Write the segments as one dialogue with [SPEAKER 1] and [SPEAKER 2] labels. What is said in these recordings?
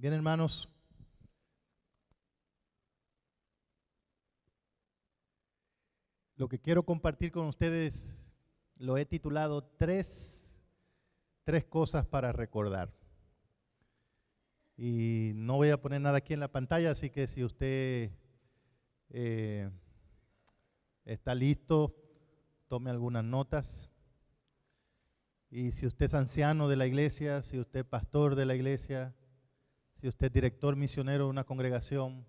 [SPEAKER 1] Bien, hermanos, lo que quiero compartir con ustedes lo he titulado tres cosas para recordar. Y no voy a poner nada aquí en la pantalla, así que si usted está listo, tome algunas notas. Y si usted es anciano de la iglesia, si usted es pastor de la iglesia, si usted es director misionero de una congregación,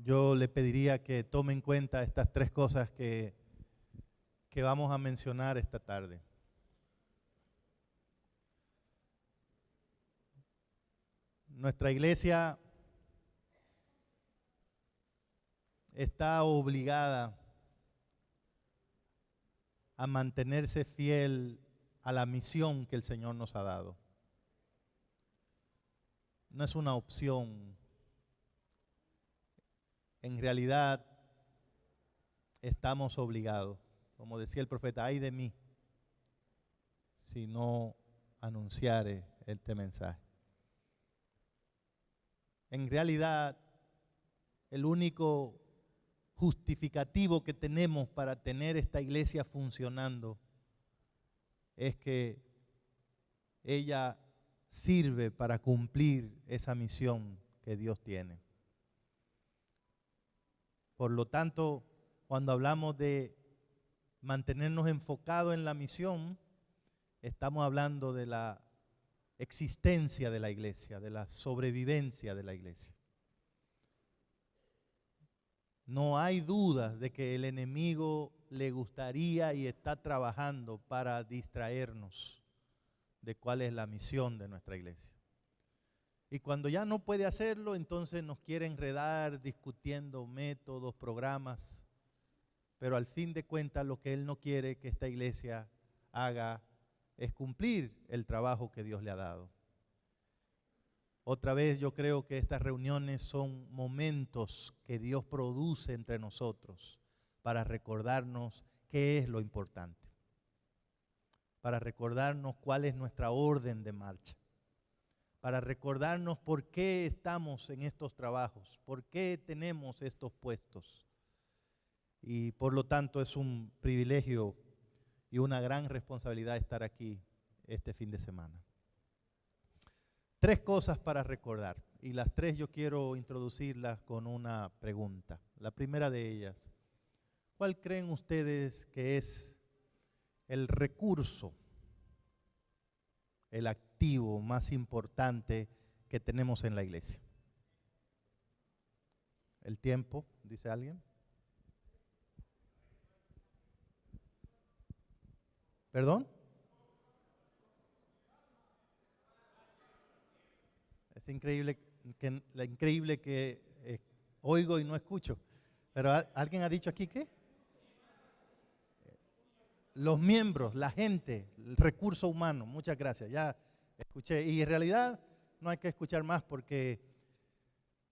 [SPEAKER 1] yo le pediría que tome en cuenta estas tres cosas que vamos a mencionar esta tarde. Nuestra iglesia está obligada a mantenerse fiel a la misión que el Señor nos ha dado. No es una opción. En realidad, estamos obligados. Como decía el profeta, ay de mí, si no anunciare este mensaje. En realidad, el único justificativo que tenemos para tener esta iglesia funcionando es que ella sirve para cumplir esa misión que Dios tiene. Por lo tanto, cuando hablamos de mantenernos enfocados en la misión, estamos hablando de la existencia de la iglesia, de la sobrevivencia de la iglesia. No hay duda de que el enemigo le gustaría y está trabajando para distraernos de cuál es la misión de nuestra iglesia. Y cuando ya no puede hacerlo, entonces nos quiere enredar discutiendo métodos, programas, pero al fin de cuentas lo que él no quiere que esta iglesia haga es cumplir el trabajo que Dios le ha dado. Otra vez yo creo que estas reuniones son momentos que Dios produce entre nosotros para recordarnos qué es lo importante, para recordarnos cuál es nuestra orden de marcha, para recordarnos por qué estamos en estos trabajos, por qué tenemos estos puestos. Y por lo tanto es un privilegio y una gran responsabilidad estar aquí este fin de semana. Tres cosas para recordar, y las tres yo quiero introducirlas con una pregunta. La primera de ellas, ¿cuál creen ustedes que es el recurso, el activo más importante que tenemos en la iglesia? ¿El tiempo, dice alguien? ¿Perdón? Es increíble que oigo y no escucho. Pero ¿alguien ha dicho aquí qué? Los miembros, la gente, el recurso humano. Muchas gracias, ya escuché. Y en realidad no hay que escuchar más porque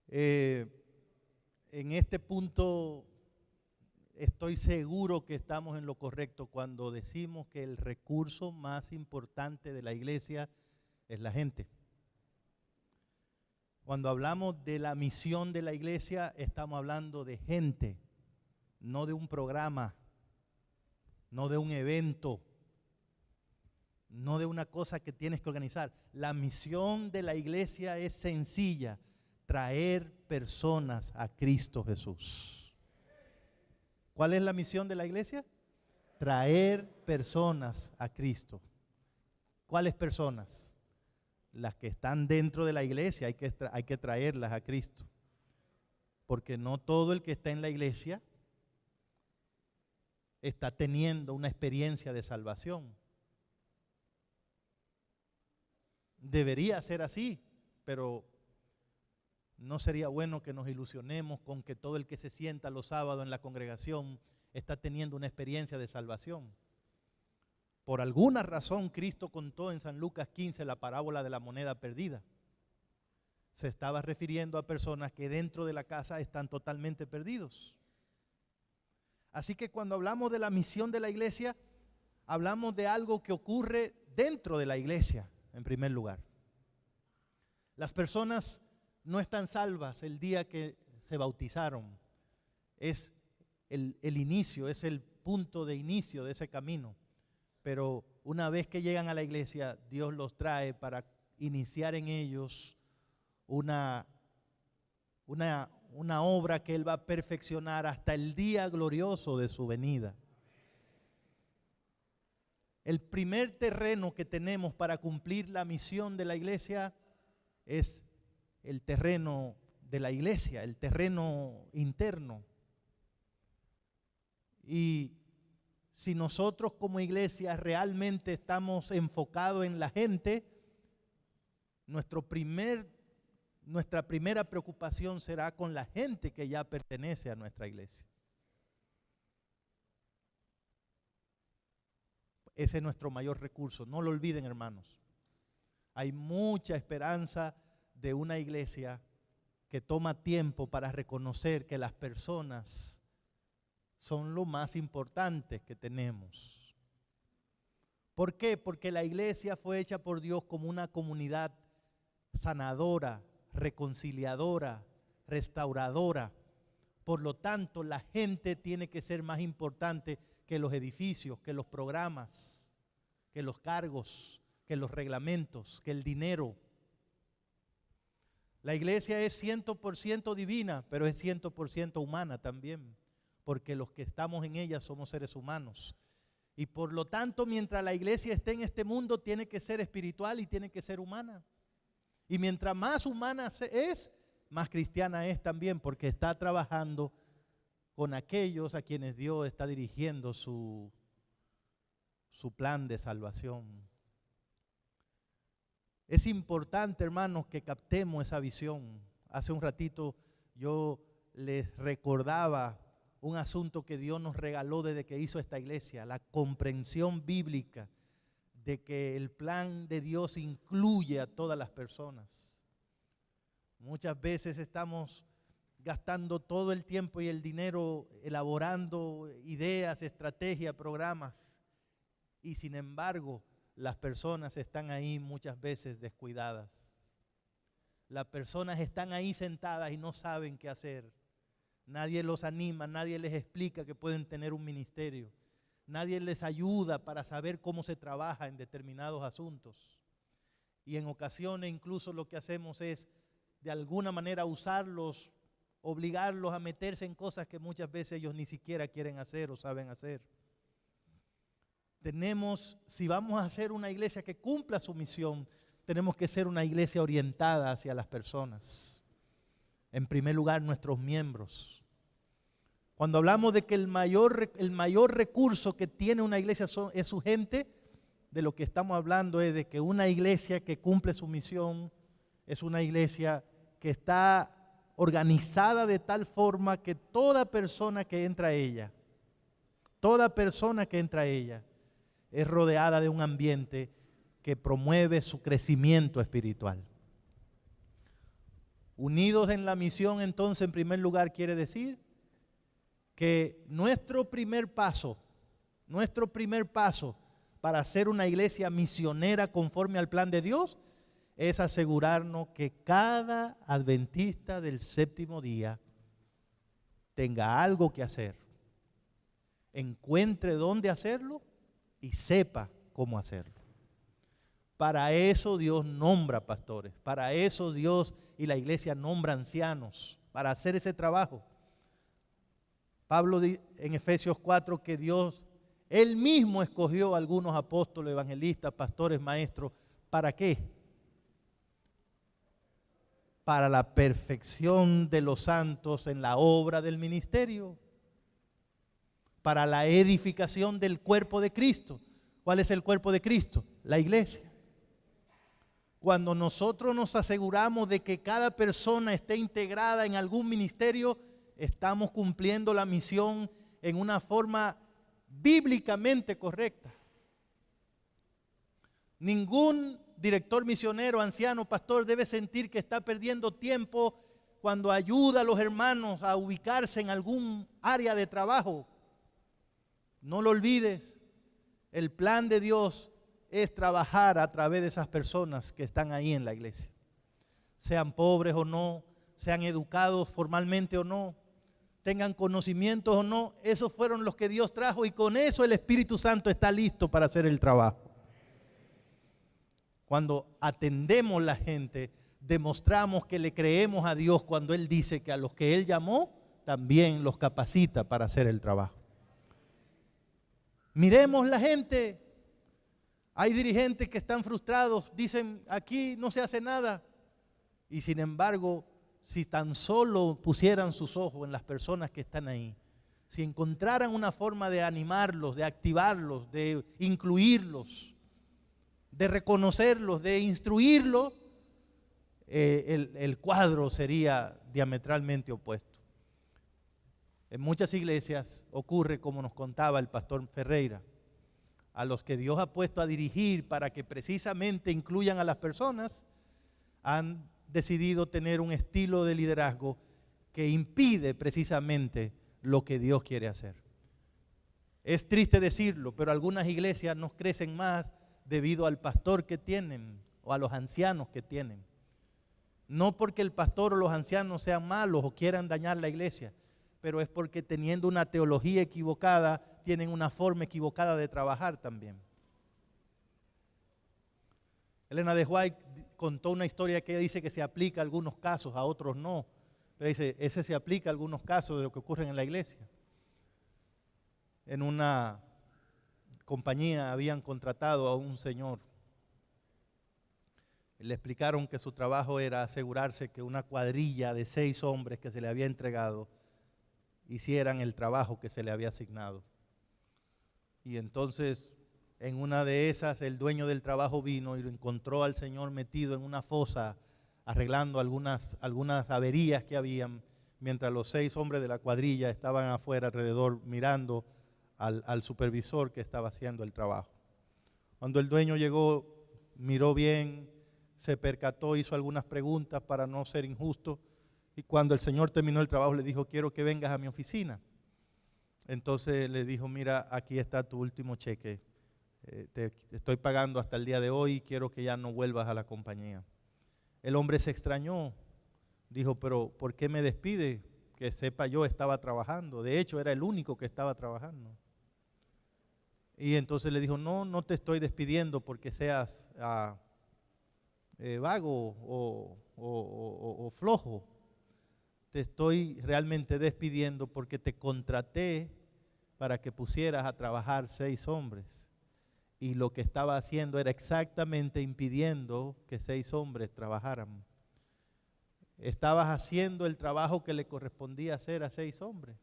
[SPEAKER 1] en este punto estoy seguro que estamos en lo correcto cuando decimos que el recurso más importante de la iglesia es la gente. Cuando hablamos de la misión de la iglesia, estamos hablando de gente, no de un programa, no de un evento, no de una cosa que tienes que organizar. La misión de la iglesia es sencilla, traer personas a Cristo Jesús. ¿Cuál es la misión de la iglesia? Traer personas a Cristo. ¿Cuáles personas? Las que están dentro de la iglesia, hay que traerlas a Cristo. Porque no todo el que está en la iglesia está teniendo una experiencia de salvación. Debería ser así, pero no sería bueno que nos ilusionemos con que todo el que se sienta los sábados en la congregación está teniendo una experiencia de salvación. Por alguna razón Cristo contó en San Lucas 15 la parábola de la moneda perdida. Se estaba refiriendo a personas que dentro de la casa están totalmente perdidos. Así que cuando hablamos de la misión de la iglesia, hablamos de algo que ocurre dentro de la iglesia. en primer lugar. Las personas no están salvas el día que se bautizaron. Es el inicio, es el punto de inicio de ese camino. Pero una vez que llegan a la iglesia, Dios los trae para iniciar en ellos una obra que Él va a perfeccionar hasta el día glorioso de su venida. El primer terreno que tenemos para cumplir la misión de la iglesia es el terreno de la iglesia, el terreno interno. Y si nosotros como iglesia realmente estamos enfocados en la gente, nuestra primera preocupación será con la gente que ya pertenece a nuestra iglesia. Ese es nuestro mayor recurso. No lo olviden, hermanos. Hay mucha esperanza de una iglesia que toma tiempo para reconocer que las personas son lo más importante que tenemos. ¿Por qué? Porque la iglesia fue hecha por Dios como una comunidad sanadora, reconciliadora, restauradora. Por lo tanto, la gente tiene que ser más importante que los edificios, que los programas, que los cargos, que los reglamentos, que el dinero. La iglesia es 100% divina, pero es 100% humana también, porque los que estamos en ella somos seres humanos. Y por lo tanto, mientras la iglesia esté en este mundo, tiene que ser espiritual y tiene que ser humana. Y mientras más humana es, más cristiana es también, porque está trabajando con aquellos a quienes Dios está dirigiendo su plan de salvación. Es importante, hermanos, que captemos esa visión. Hace un ratito yo les recordaba un asunto que Dios nos regaló desde que hizo esta iglesia, la comprensión bíblica de que el plan de Dios incluye a todas las personas. Muchas veces estamos gastando todo el tiempo y el dinero elaborando ideas, estrategias, programas, y sin embargo las personas están ahí muchas veces descuidadas. Las personas están ahí sentadas y no saben qué hacer. Nadie los anima, nadie les explica que pueden tener un ministerio. Nadie les ayuda para saber cómo se trabaja en determinados asuntos. Y en ocasiones incluso lo que hacemos es de alguna manera usarlos, obligarlos a meterse en cosas que muchas veces ellos ni siquiera quieren hacer o saben hacer. Si vamos a hacer una iglesia que cumpla su misión, tenemos que ser una iglesia orientada hacia las personas. En primer lugar, nuestros miembros. Cuando hablamos de que el mayor recurso que tiene una iglesia es su gente, de lo que estamos hablando es de que una iglesia que cumple su misión es una iglesia que está organizada de tal forma que toda persona que entra a ella es rodeada de un ambiente que promueve su crecimiento espiritual. Unidos en la misión, entonces, en primer lugar, quiere decir que nuestro primer paso para ser una iglesia misionera conforme al plan de Dios es asegurarnos que cada adventista del séptimo día tenga algo que hacer, encuentre dónde hacerlo y sepa cómo hacerlo. Para eso Dios nombra pastores, para eso Dios y la iglesia nombra ancianos, para hacer ese trabajo. Pablo dice en Efesios 4 que Dios, Él mismo escogió a algunos apóstoles, evangelistas, pastores, maestros. ¿Para qué? Para la perfección de los santos en la obra del ministerio, para la edificación del cuerpo de Cristo. ¿Cuál es el cuerpo de Cristo? La iglesia. Cuando nosotros nos aseguramos de que cada persona esté integrada en algún ministerio, estamos cumpliendo la misión en una forma bíblicamente correcta. Ningún director misionero, anciano, pastor debe sentir que está perdiendo tiempo cuando ayuda a los hermanos a ubicarse en algún área de trabajo. No lo olvides, el plan de Dios es trabajar a través de esas personas que están ahí en la iglesia. Sean pobres o no, sean educados formalmente o no, tengan conocimientos o no, esos fueron los que Dios trajo y con eso el Espíritu Santo está listo para hacer el trabajo. Cuando atendemos a la gente, demostramos que le creemos a Dios cuando Él dice que a los que Él llamó, también los capacita para hacer el trabajo. Miremos la gente. Hay dirigentes que están frustrados, dicen aquí no se hace nada. Y sin embargo, si tan solo pusieran sus ojos en las personas que están ahí, si encontraran una forma de animarlos, de activarlos, de incluirlos, de reconocerlos, de instruirlos, el cuadro sería diametralmente opuesto. En muchas iglesias ocurre como nos contaba el pastor Ferreira, a los que Dios ha puesto a dirigir para que precisamente incluyan a las personas, han decidido tener un estilo de liderazgo que impide precisamente lo que Dios quiere hacer. Es triste decirlo, pero algunas iglesias no crecen más debido al pastor que tienen o a los ancianos que tienen. No porque el pastor o los ancianos sean malos o quieran dañar la iglesia, pero es porque teniendo una teología equivocada, tienen una forma equivocada de trabajar también. Elena de White contó una historia que dice que se aplica a algunos casos, a otros no. Pero dice, ese se aplica a algunos casos de lo que ocurre en la iglesia. En una compañía habían contratado a un señor. Le explicaron que su trabajo era asegurarse que una cuadrilla de 6 hombres que se le había entregado hicieran el trabajo que se le había asignado. Y entonces, en una de esas, el dueño del trabajo vino y lo encontró al señor metido en una fosa, arreglando algunas averías que habían, mientras los 6 hombres de la cuadrilla estaban afuera alrededor mirando al supervisor que estaba haciendo el trabajo. Cuando el dueño llegó, miró bien, se percató, hizo algunas preguntas para no ser injusto, y cuando el señor terminó el trabajo le dijo, quiero que vengas a mi oficina. Entonces le dijo, mira, aquí está tu último cheque, te estoy pagando hasta el día de hoy y quiero que ya no vuelvas a la compañía. El hombre se extrañó, dijo, pero ¿por qué me despide? Que sepa yo estaba trabajando, de hecho era el único que estaba trabajando. Y entonces le dijo, no te estoy despidiendo porque seas vago o flojo. Te estoy realmente despidiendo porque te contraté para que pusieras a trabajar 6 hombres. Y lo que estaba haciendo era exactamente impidiendo que 6 hombres trabajaran. Estabas haciendo el trabajo que le correspondía hacer a 6 hombres.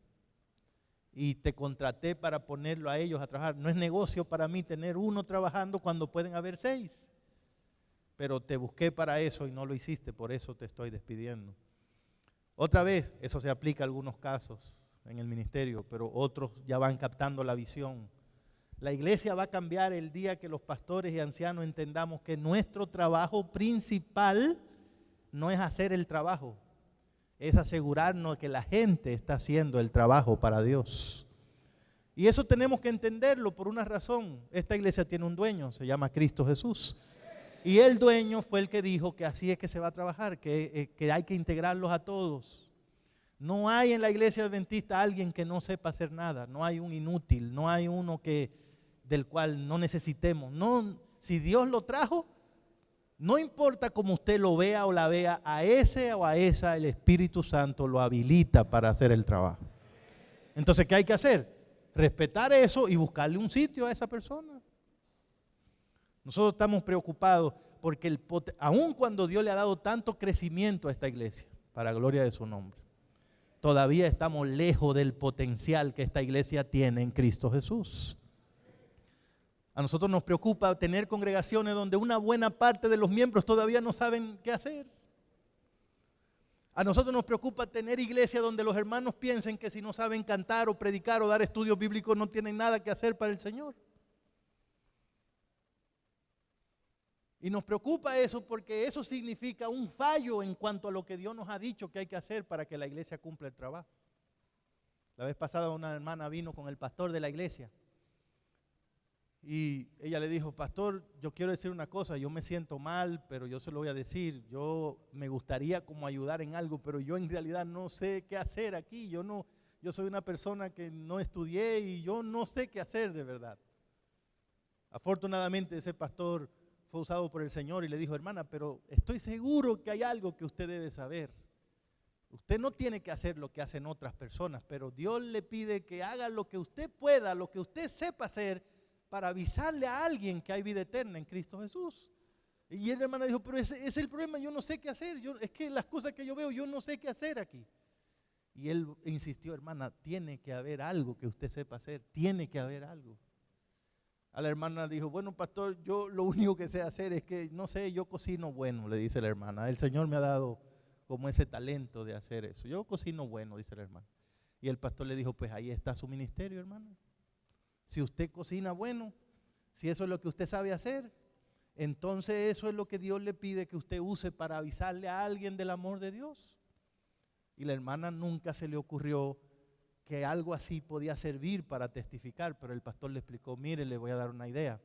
[SPEAKER 1] Y te contraté para ponerlo a ellos a trabajar. No es negocio para mí tener 1 trabajando cuando pueden haber 6. Pero te busqué para eso y no lo hiciste, por eso te estoy despidiendo. Otra vez, eso se aplica a algunos casos en el ministerio, pero otros ya van captando la visión. La iglesia va a cambiar el día que los pastores y ancianos entendamos que nuestro trabajo principal no es hacer el trabajo, es asegurarnos que la gente está haciendo el trabajo para Dios. Y eso tenemos que entenderlo por una razón. Esta iglesia tiene un dueño, se llama Cristo Jesús. Y el dueño fue el que dijo que así es que se va a trabajar, que hay que integrarlos a todos. No hay en la iglesia adventista alguien que no sepa hacer nada, no hay un inútil, no hay uno del cual no necesitemos. No, si Dios lo trajo, no importa cómo usted lo vea o la vea, a ese o a esa el Espíritu Santo lo habilita para hacer el trabajo. Entonces, ¿qué hay que hacer? Respetar eso y buscarle un sitio a esa persona. Nosotros estamos preocupados porque aun cuando Dios le ha dado tanto crecimiento a esta iglesia, para gloria de su nombre, todavía estamos lejos del potencial que esta iglesia tiene en Cristo Jesús. A nosotros nos preocupa tener congregaciones donde una buena parte de los miembros todavía no saben qué hacer. A nosotros nos preocupa tener iglesias donde los hermanos piensen que si no saben cantar o predicar o dar estudios bíblicos no tienen nada que hacer para el Señor. Y nos preocupa eso porque eso significa un fallo en cuanto a lo que Dios nos ha dicho que hay que hacer para que la iglesia cumpla el trabajo. La vez pasada una hermana vino con el pastor de la iglesia Y ella le dijo, pastor, yo quiero decir una cosa, yo me siento mal, pero yo se lo voy a decir, yo me gustaría como ayudar en algo, pero yo en realidad no sé qué hacer aquí, yo soy una persona que no estudié y yo no sé qué hacer de verdad. Afortunadamente ese pastor fue usado por el Señor y le dijo, hermana, pero estoy seguro que hay algo que usted debe saber. Usted no tiene que hacer lo que hacen otras personas, pero Dios le pide que haga lo que usted pueda, lo que usted sepa hacer, para avisarle a alguien que hay vida eterna en Cristo Jesús. Y el hermano dijo, pero ese es el problema, yo no sé qué hacer, es que las cosas que yo veo, yo no sé qué hacer aquí. Y él insistió, hermana, tiene que haber algo que usted sepa hacer, tiene que haber algo. A la hermana dijo, bueno, pastor, yo lo único que sé hacer es que, no sé, yo cocino bueno, le dice la hermana. El Señor me ha dado como ese talento de hacer eso. Yo cocino bueno, dice la hermana. Y el pastor le dijo, pues ahí está su ministerio, hermana. Si usted cocina bueno, si eso es lo que usted sabe hacer, entonces eso es lo que Dios le pide que usted use para avisarle a alguien del amor de Dios. Y la hermana nunca se le ocurrió que algo así podía servir para testificar, pero el pastor le explicó, mire, le voy a dar una idea.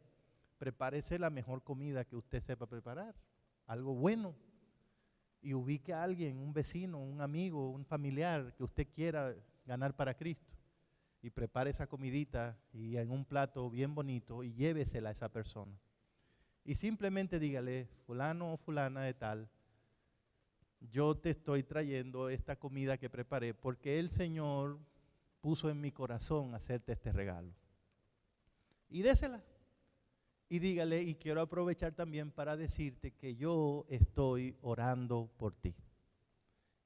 [SPEAKER 1] Prepárese la mejor comida que usted sepa preparar, algo bueno. Y ubique a alguien, un vecino, un amigo, un familiar que usted quiera ganar para Cristo. Y prepare esa comidita y en un plato bien bonito y llévesela a esa persona. Y simplemente dígale, fulano o fulana de tal, yo te estoy trayendo esta comida que preparé porque el Señor puso en mi corazón hacerte este regalo. Y désela. Y dígale, y quiero aprovechar también para decirte que yo estoy orando por ti.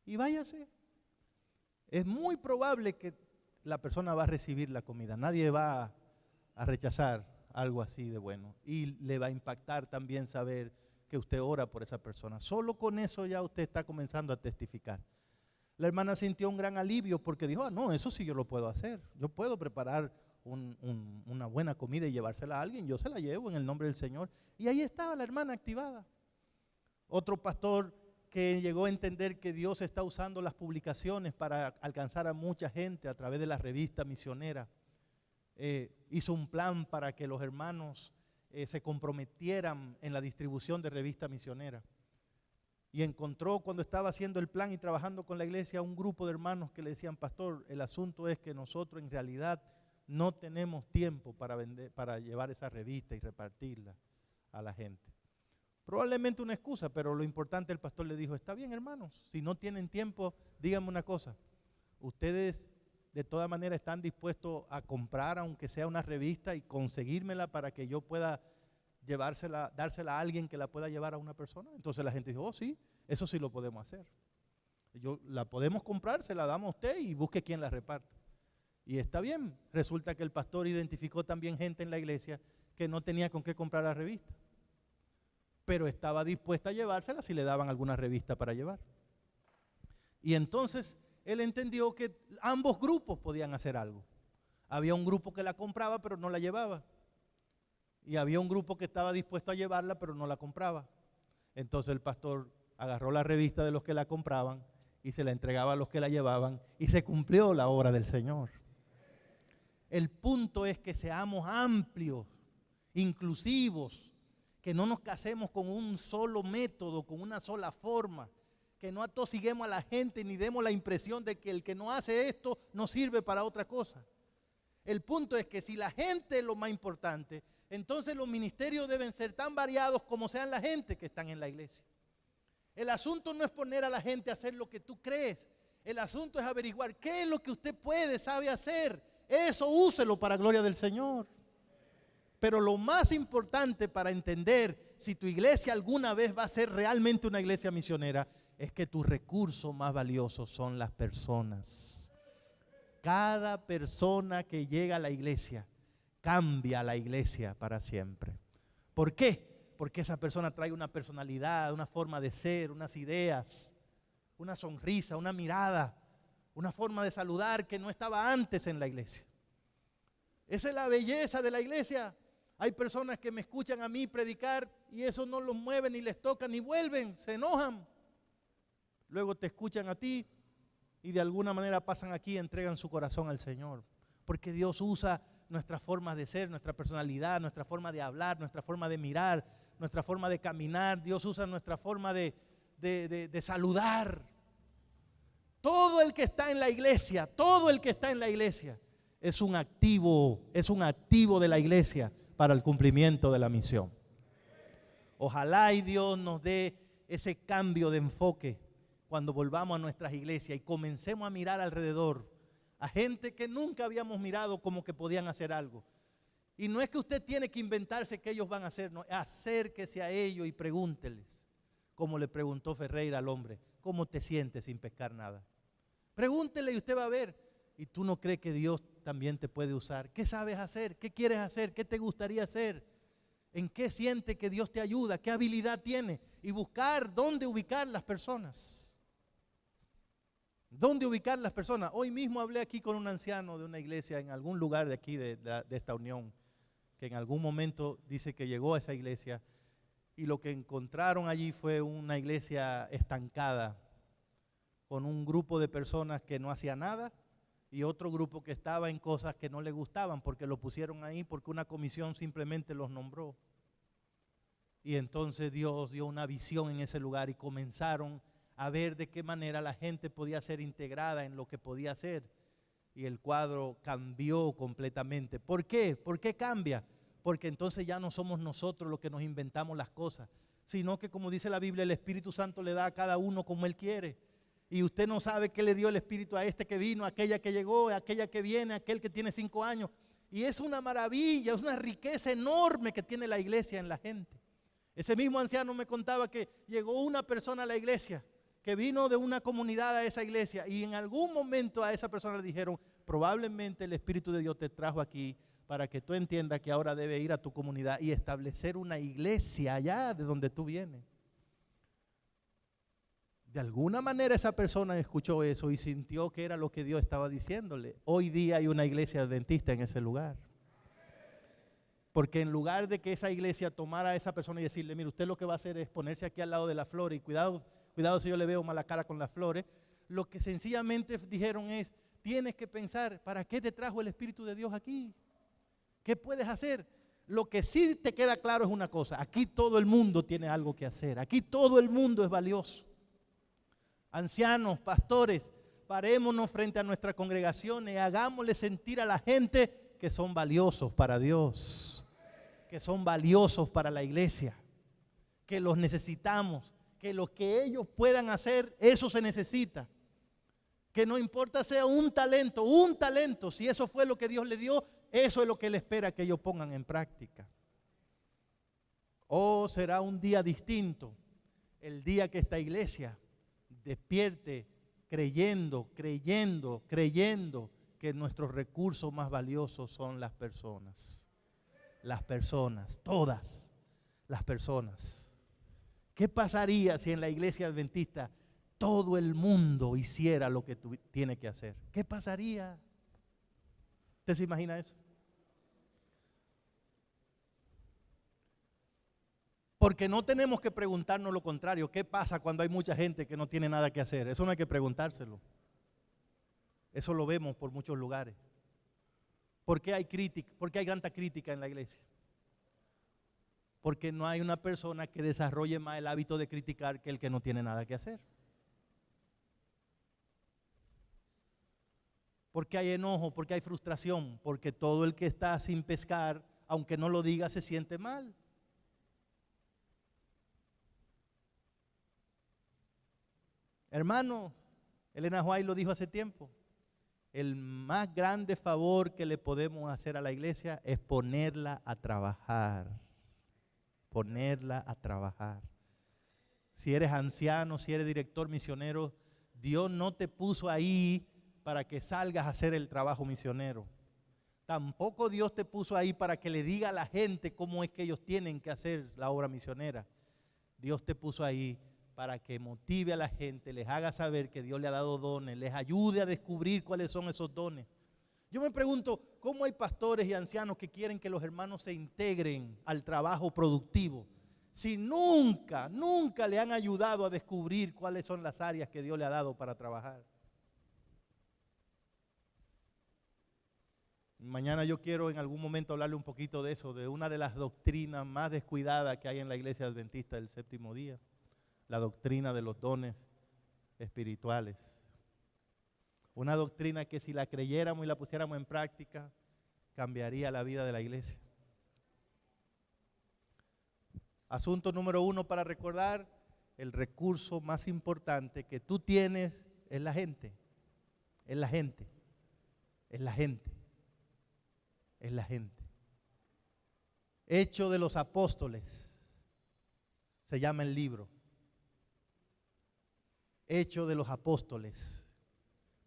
[SPEAKER 1] Y váyase. Es muy probable que la persona va a recibir la comida. Nadie va a rechazar algo así de bueno. Y le va a impactar también saber que usted ora por esa persona. Solo con eso ya usted está comenzando a testificar. La hermana sintió un gran alivio porque dijo, no, eso sí yo lo puedo hacer. Yo puedo preparar una buena comida y llevársela a alguien. Yo se la llevo en el nombre del Señor. Y ahí estaba la hermana activada. Otro pastor que llegó a entender que Dios está usando las publicaciones para alcanzar a mucha gente a través de la revista misionera. Hizo un plan para que los hermanos se comprometieran en la distribución de revista misionera. Y encontró cuando estaba haciendo el plan y trabajando con la iglesia un grupo de hermanos que le decían, pastor, el asunto es que nosotros en realidad no tenemos tiempo para llevar esa revista y repartirla a la gente. Probablemente una excusa, pero lo importante, el pastor le dijo, está bien hermanos, si no tienen tiempo, díganme una cosa, ustedes de todas maneras están dispuestos a comprar aunque sea una revista y conseguírmela para que yo pueda llevársela, dársela a alguien que la pueda llevar a una persona. Entonces la gente dijo, oh sí, eso sí lo podemos hacer. La podemos comprar, se la damos a usted y busque quien la reparta. Y está bien, resulta que el pastor identificó también gente en la iglesia que no tenía con qué comprar la revista, pero estaba dispuesta a llevársela si le daban alguna revista para llevar. Y entonces él entendió que ambos grupos podían hacer algo. Había un grupo que la compraba pero no la llevaba. Y había un grupo que estaba dispuesto a llevarla pero no la compraba. Entonces el pastor agarró la revista de los que la compraban y se la entregaba a los que la llevaban y se cumplió la obra del Señor. El punto es que seamos amplios, inclusivos, que no nos casemos con un solo método, con una sola forma, que no atosiguemos a la gente ni demos la impresión de que el que no hace esto no sirve para otra cosa. El punto es que si la gente es lo más importante, entonces los ministerios deben ser tan variados como sean la gente que están en la iglesia. El asunto no es poner a la gente a hacer lo que tú crees. El asunto es averiguar qué es lo que usted puede, sabe hacer. Eso úselo para gloria del Señor. Pero lo más importante para entender si tu iglesia alguna vez va a ser realmente una iglesia misionera es que tus recursos más valiosos son las personas. Cada persona que llega a la iglesia cambia la iglesia para siempre. ¿Por qué? Porque esa persona trae una personalidad, una forma de ser, unas ideas, una sonrisa, una mirada, una forma de saludar que no estaba antes en la iglesia. Esa es la belleza de la iglesia. Hay personas que me escuchan a mí predicar y eso no los mueve, ni les toca, ni vuelven, se enojan. Luego te escuchan a ti y de alguna manera pasan aquí y entregan su corazón al Señor. Porque Dios usa nuestra forma de ser, nuestra personalidad, nuestra forma de hablar, nuestra forma de mirar, nuestra forma de caminar. Dios usa nuestra forma de saludar. Todo el que está en la iglesia, todo el que está en la iglesia es un activo de la iglesia para el cumplimiento de la misión. Ojalá y Dios nos dé ese cambio de enfoque cuando volvamos a nuestras iglesias y comencemos a mirar alrededor a gente que nunca habíamos mirado como que podían hacer algo. Y no es que usted tiene que inventarse que ellos van a hacer, no, acérquese a ellos y pregúnteles, como le preguntó Ferreira al hombre, ¿cómo te sientes sin pescar nada? Pregúntele y usted va a ver. ¿Y tú no crees que Dios también te puede usar? ¿Qué sabes hacer? ¿Qué quieres hacer? ¿Qué te gustaría hacer? ¿En qué siente que Dios te ayuda? ¿Qué habilidad tiene? Y buscar dónde ubicar las personas. ¿Dónde ubicar las personas? Hoy mismo hablé aquí con un anciano de una iglesia en algún lugar de aquí de esta unión, que en algún momento dice que llegó a esa iglesia y lo que encontraron allí fue una iglesia estancada, con un grupo de personas que no hacía nada y otro grupo que estaba en cosas que no le gustaban porque lo pusieron ahí porque una comisión simplemente los nombró. Y entonces Dios dio una visión en ese lugar y comenzaron a ver de qué manera la gente podía ser integrada en lo que podía hacer. Y el cuadro cambió completamente. ¿Por qué? ¿Por qué cambia? Porque entonces ya no somos nosotros los que nos inventamos las cosas, sino que, como dice la Biblia, el Espíritu Santo le da a cada uno como Él quiere. Y usted no sabe qué le dio el Espíritu a este que vino, a aquella que llegó, a aquella que viene, a aquel que tiene 5 años. Y es una maravilla, es una riqueza enorme que tiene la iglesia en la gente. Ese mismo anciano me contaba que llegó una persona a la iglesia, que vino de una comunidad a esa iglesia, y en algún momento a esa persona le dijeron, probablemente el Espíritu de Dios te trajo aquí para que tú entiendas que ahora debe ir a tu comunidad y establecer una iglesia allá de donde tú vienes. De alguna manera esa persona escuchó eso y sintió que era lo que Dios estaba diciéndole. Hoy día hay una iglesia adventista en ese lugar. Porque en lugar de que esa iglesia tomara a esa persona y decirle, mire, usted lo que va a hacer es ponerse aquí al lado de las flores y cuidado si yo le veo mala cara con las flores, lo que sencillamente dijeron es, tienes que pensar, ¿para qué te trajo el Espíritu de Dios aquí? ¿Qué puedes hacer? Lo que sí te queda claro es una cosa, aquí todo el mundo tiene algo que hacer, aquí todo el mundo es valioso. Ancianos, pastores, parémonos frente a nuestras congregaciones y hagámosle sentir a la gente que son valiosos para Dios, que son valiosos para la iglesia, que los necesitamos, que lo que ellos puedan hacer, eso se necesita. Que no importa sea un talento, si eso fue lo que Dios le dio, eso es lo que Él espera que ellos pongan en práctica. Oh, será un día distinto, el día que esta iglesia despierte creyendo que nuestros recursos más valiosos son las personas, todas las personas. ¿Qué pasaría si en la iglesia adventista todo el mundo hiciera lo que tiene que hacer? ¿Qué pasaría? ¿Usted se imagina eso? Porque no tenemos que preguntarnos lo contrario. ¿Qué pasa cuando hay mucha gente que no tiene nada que hacer? Eso no hay que preguntárselo. Eso lo vemos por muchos lugares. ¿Por qué hay crítica? ¿Por qué hay tanta crítica en la iglesia? Porque no hay una persona que desarrolle más el hábito de criticar que el que no tiene nada que hacer. Porque hay enojo, porque hay frustración, porque todo el que está sin pescar, aunque no lo diga, se siente mal. Hermanos, Elena White lo dijo hace tiempo, el más grande favor que le podemos hacer a la iglesia es ponerla a trabajar. Ponerla a trabajar. Si eres anciano, si eres director misionero, Dios no te puso ahí para que salgas a hacer el trabajo misionero. Tampoco Dios te puso ahí para que le diga a la gente cómo es que ellos tienen que hacer la obra misionera. Dios te puso ahí para que motive a la gente, les haga saber que Dios le ha dado dones, les ayude a descubrir cuáles son esos dones. Yo me pregunto, ¿cómo hay pastores y ancianos que quieren que los hermanos se integren al trabajo productivo si nunca le han ayudado a descubrir cuáles son las áreas que Dios le ha dado para trabajar? Mañana yo quiero en algún momento hablarle un poquito de eso, de una de las doctrinas más descuidadas que hay en la iglesia adventista del séptimo día, la doctrina de los dones espirituales. Una doctrina que si la creyéramos y la pusiéramos en práctica, cambiaría la vida de la iglesia. Asunto número 1 para recordar, el recurso más importante que tú tienes es la gente. Es la gente. Es la gente. Es la gente. Hechos de los Apóstoles se llama el libro. Hechos de los Apóstoles.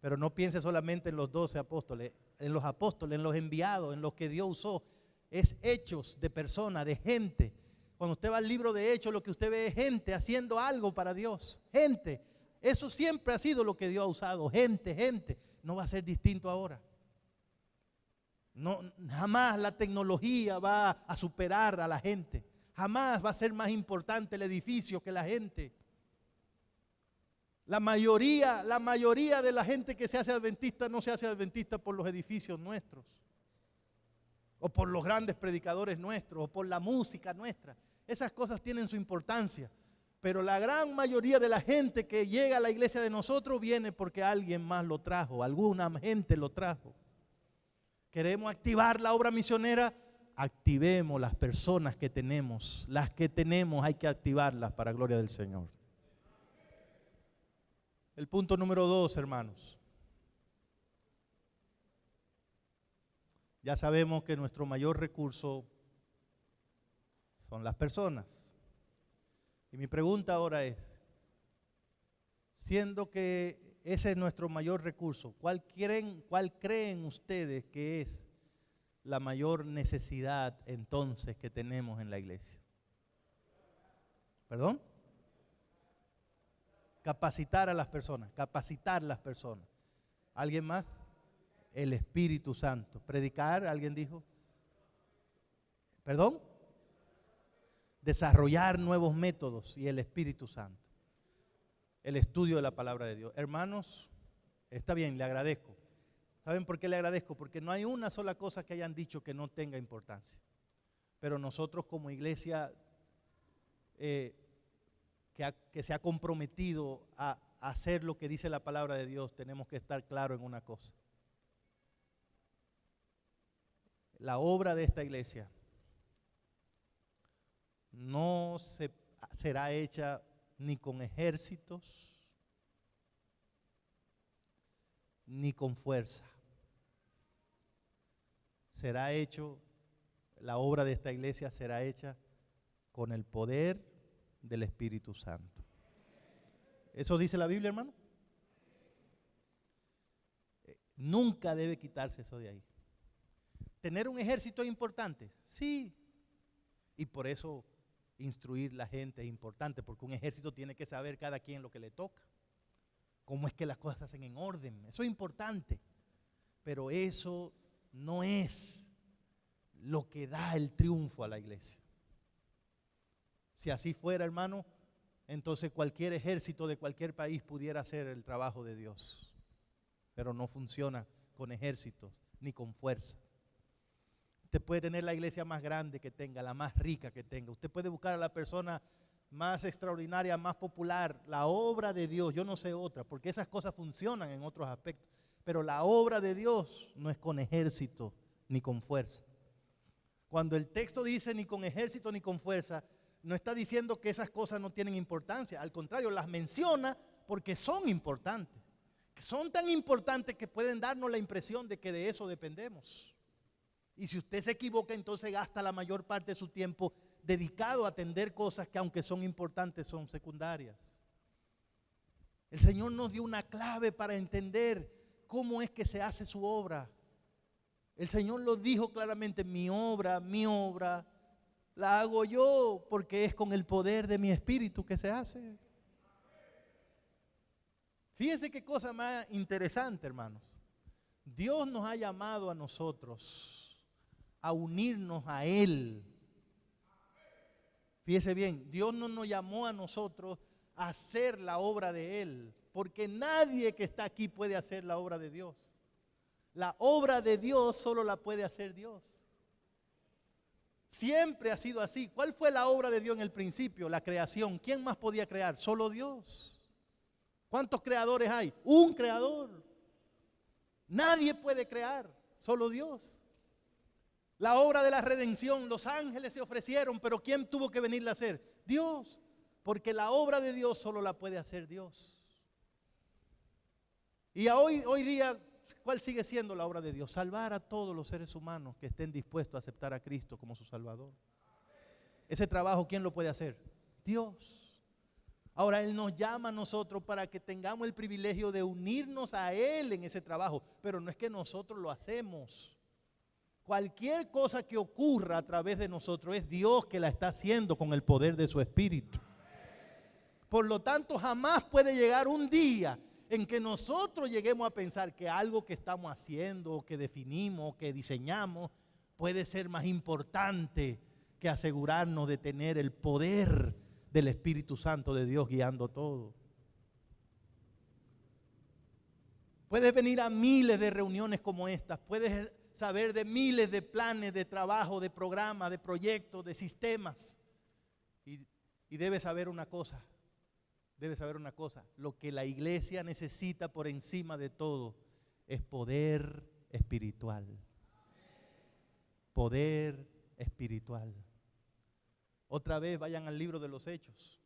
[SPEAKER 1] Pero no piense solamente en los 12 apóstoles, en los apóstoles, en los enviados, en los que Dios usó. Es hechos de personas, de gente. Cuando usted va al libro de Hechos, lo que usted ve es gente haciendo algo para Dios. Gente. Eso siempre ha sido lo que Dios ha usado. Gente, gente. No va a ser distinto ahora. No, jamás la tecnología va a superar a la gente. Jamás va a ser más importante el edificio que la gente. La mayoría de la gente que se hace adventista no se hace adventista por los edificios nuestros, o por los grandes predicadores nuestros, o por la música nuestra. Esas cosas tienen su importancia, pero la gran mayoría de la gente que llega a la iglesia de nosotros viene porque alguien más lo trajo, alguna gente lo trajo. Queremos activar la obra misionera, activemos las personas que tenemos. Las que tenemos hay que activarlas para gloria del Señor. El punto número 2, hermanos. Ya sabemos que nuestro mayor recurso son las personas. Y mi pregunta ahora es, siendo que ese es nuestro mayor recurso, ¿cuál creen ustedes que es la mayor necesidad entonces que tenemos en la iglesia? ¿Perdón? Capacitar a las personas, capacitar las personas. ¿Alguien más? El Espíritu Santo. Predicar, ¿alguien dijo? ¿Perdón? Desarrollar nuevos métodos y el Espíritu Santo. El estudio de la palabra de Dios. Hermanos, está bien, le agradezco. ¿Saben por qué le agradezco? Porque no hay una sola cosa que hayan dicho que no tenga importancia. Pero nosotros como iglesia que se ha comprometido a hacer lo que dice la palabra de Dios, tenemos que estar claros en una cosa. La obra de esta iglesia no será hecha ni con ejércitos, ni con fuerza. La obra de esta iglesia será hecha con el poder del Espíritu Santo. ¿Eso dice la Biblia, hermano? Nunca debe quitarse eso de ahí. ¿Tener un ejército es importante? Sí. Y por eso instruir la gente es importante, porque un ejército tiene que saber cada quien lo que le toca. Cómo es que las cosas se hacen en orden. Eso es importante. Pero eso no es lo que da el triunfo a la iglesia. Si así fuera, hermano, entonces cualquier ejército de cualquier país pudiera hacer el trabajo de Dios. Pero no funciona con ejércitos ni con fuerza. Usted puede tener la iglesia más grande que tenga, la más rica que tenga. Usted puede buscar a la persona más extraordinaria, más popular. La obra de Dios, yo no sé otra, porque esas cosas funcionan en otros aspectos. Pero la obra de Dios no es con ejército ni con fuerza. Cuando el texto dice ni con ejército ni con fuerza, no está diciendo que esas cosas no tienen importancia. Al contrario, las menciona porque son importantes. Que son tan importantes que pueden darnos la impresión de que de eso dependemos. Y si usted se equivoca, entonces gasta la mayor parte de su tiempo dedicado a atender cosas que aunque son importantes, son secundarias. El Señor nos dio una clave para entender cómo es que se hace su obra. El Señor lo dijo claramente, mi obra, la hago yo porque es con el poder de mi Espíritu que se hace. Fíjense qué cosa más interesante, hermanos. Dios nos ha llamado a nosotros a unirnos a Él. Fíjese bien, Dios no nos llamó a nosotros a hacer la obra de Él, porque nadie que está aquí puede hacer la obra de Dios. La obra de Dios solo la puede hacer Dios. Siempre ha sido así. ¿Cuál fue la obra de Dios en el principio? La creación. ¿Quién más podía crear? Solo Dios. ¿Cuántos creadores hay? Un creador. Nadie puede crear, solo Dios. La obra de la redención, los ángeles se ofrecieron, pero ¿quién tuvo que venirla a hacer? Dios. Porque la obra de Dios solo la puede hacer Dios. Y hoy día, ¿cuál sigue siendo la obra de Dios? Salvar a todos los seres humanos que estén dispuestos a aceptar a Cristo como su Salvador. Ese trabajo, ¿quién lo puede hacer? Dios. Ahora Él nos llama a nosotros para que tengamos el privilegio de unirnos a Él en ese trabajo, pero no es que nosotros lo hacemos. Cualquier cosa que ocurra a través de nosotros es Dios que la está haciendo con el poder de su Espíritu. Por lo tanto, jamás puede llegar un día en que nosotros lleguemos a pensar que algo que estamos haciendo, o que definimos, o que diseñamos, puede ser más importante que asegurarnos de tener el poder del Espíritu Santo de Dios guiando todo. Puedes venir a miles de reuniones como estas, puedes saber de miles de planes de trabajo, de programas, de proyectos, de sistemas. Y debes saber una cosa, lo que la iglesia necesita por encima de todo es poder espiritual. Poder espiritual. Otra vez vayan al libro de los Hechos.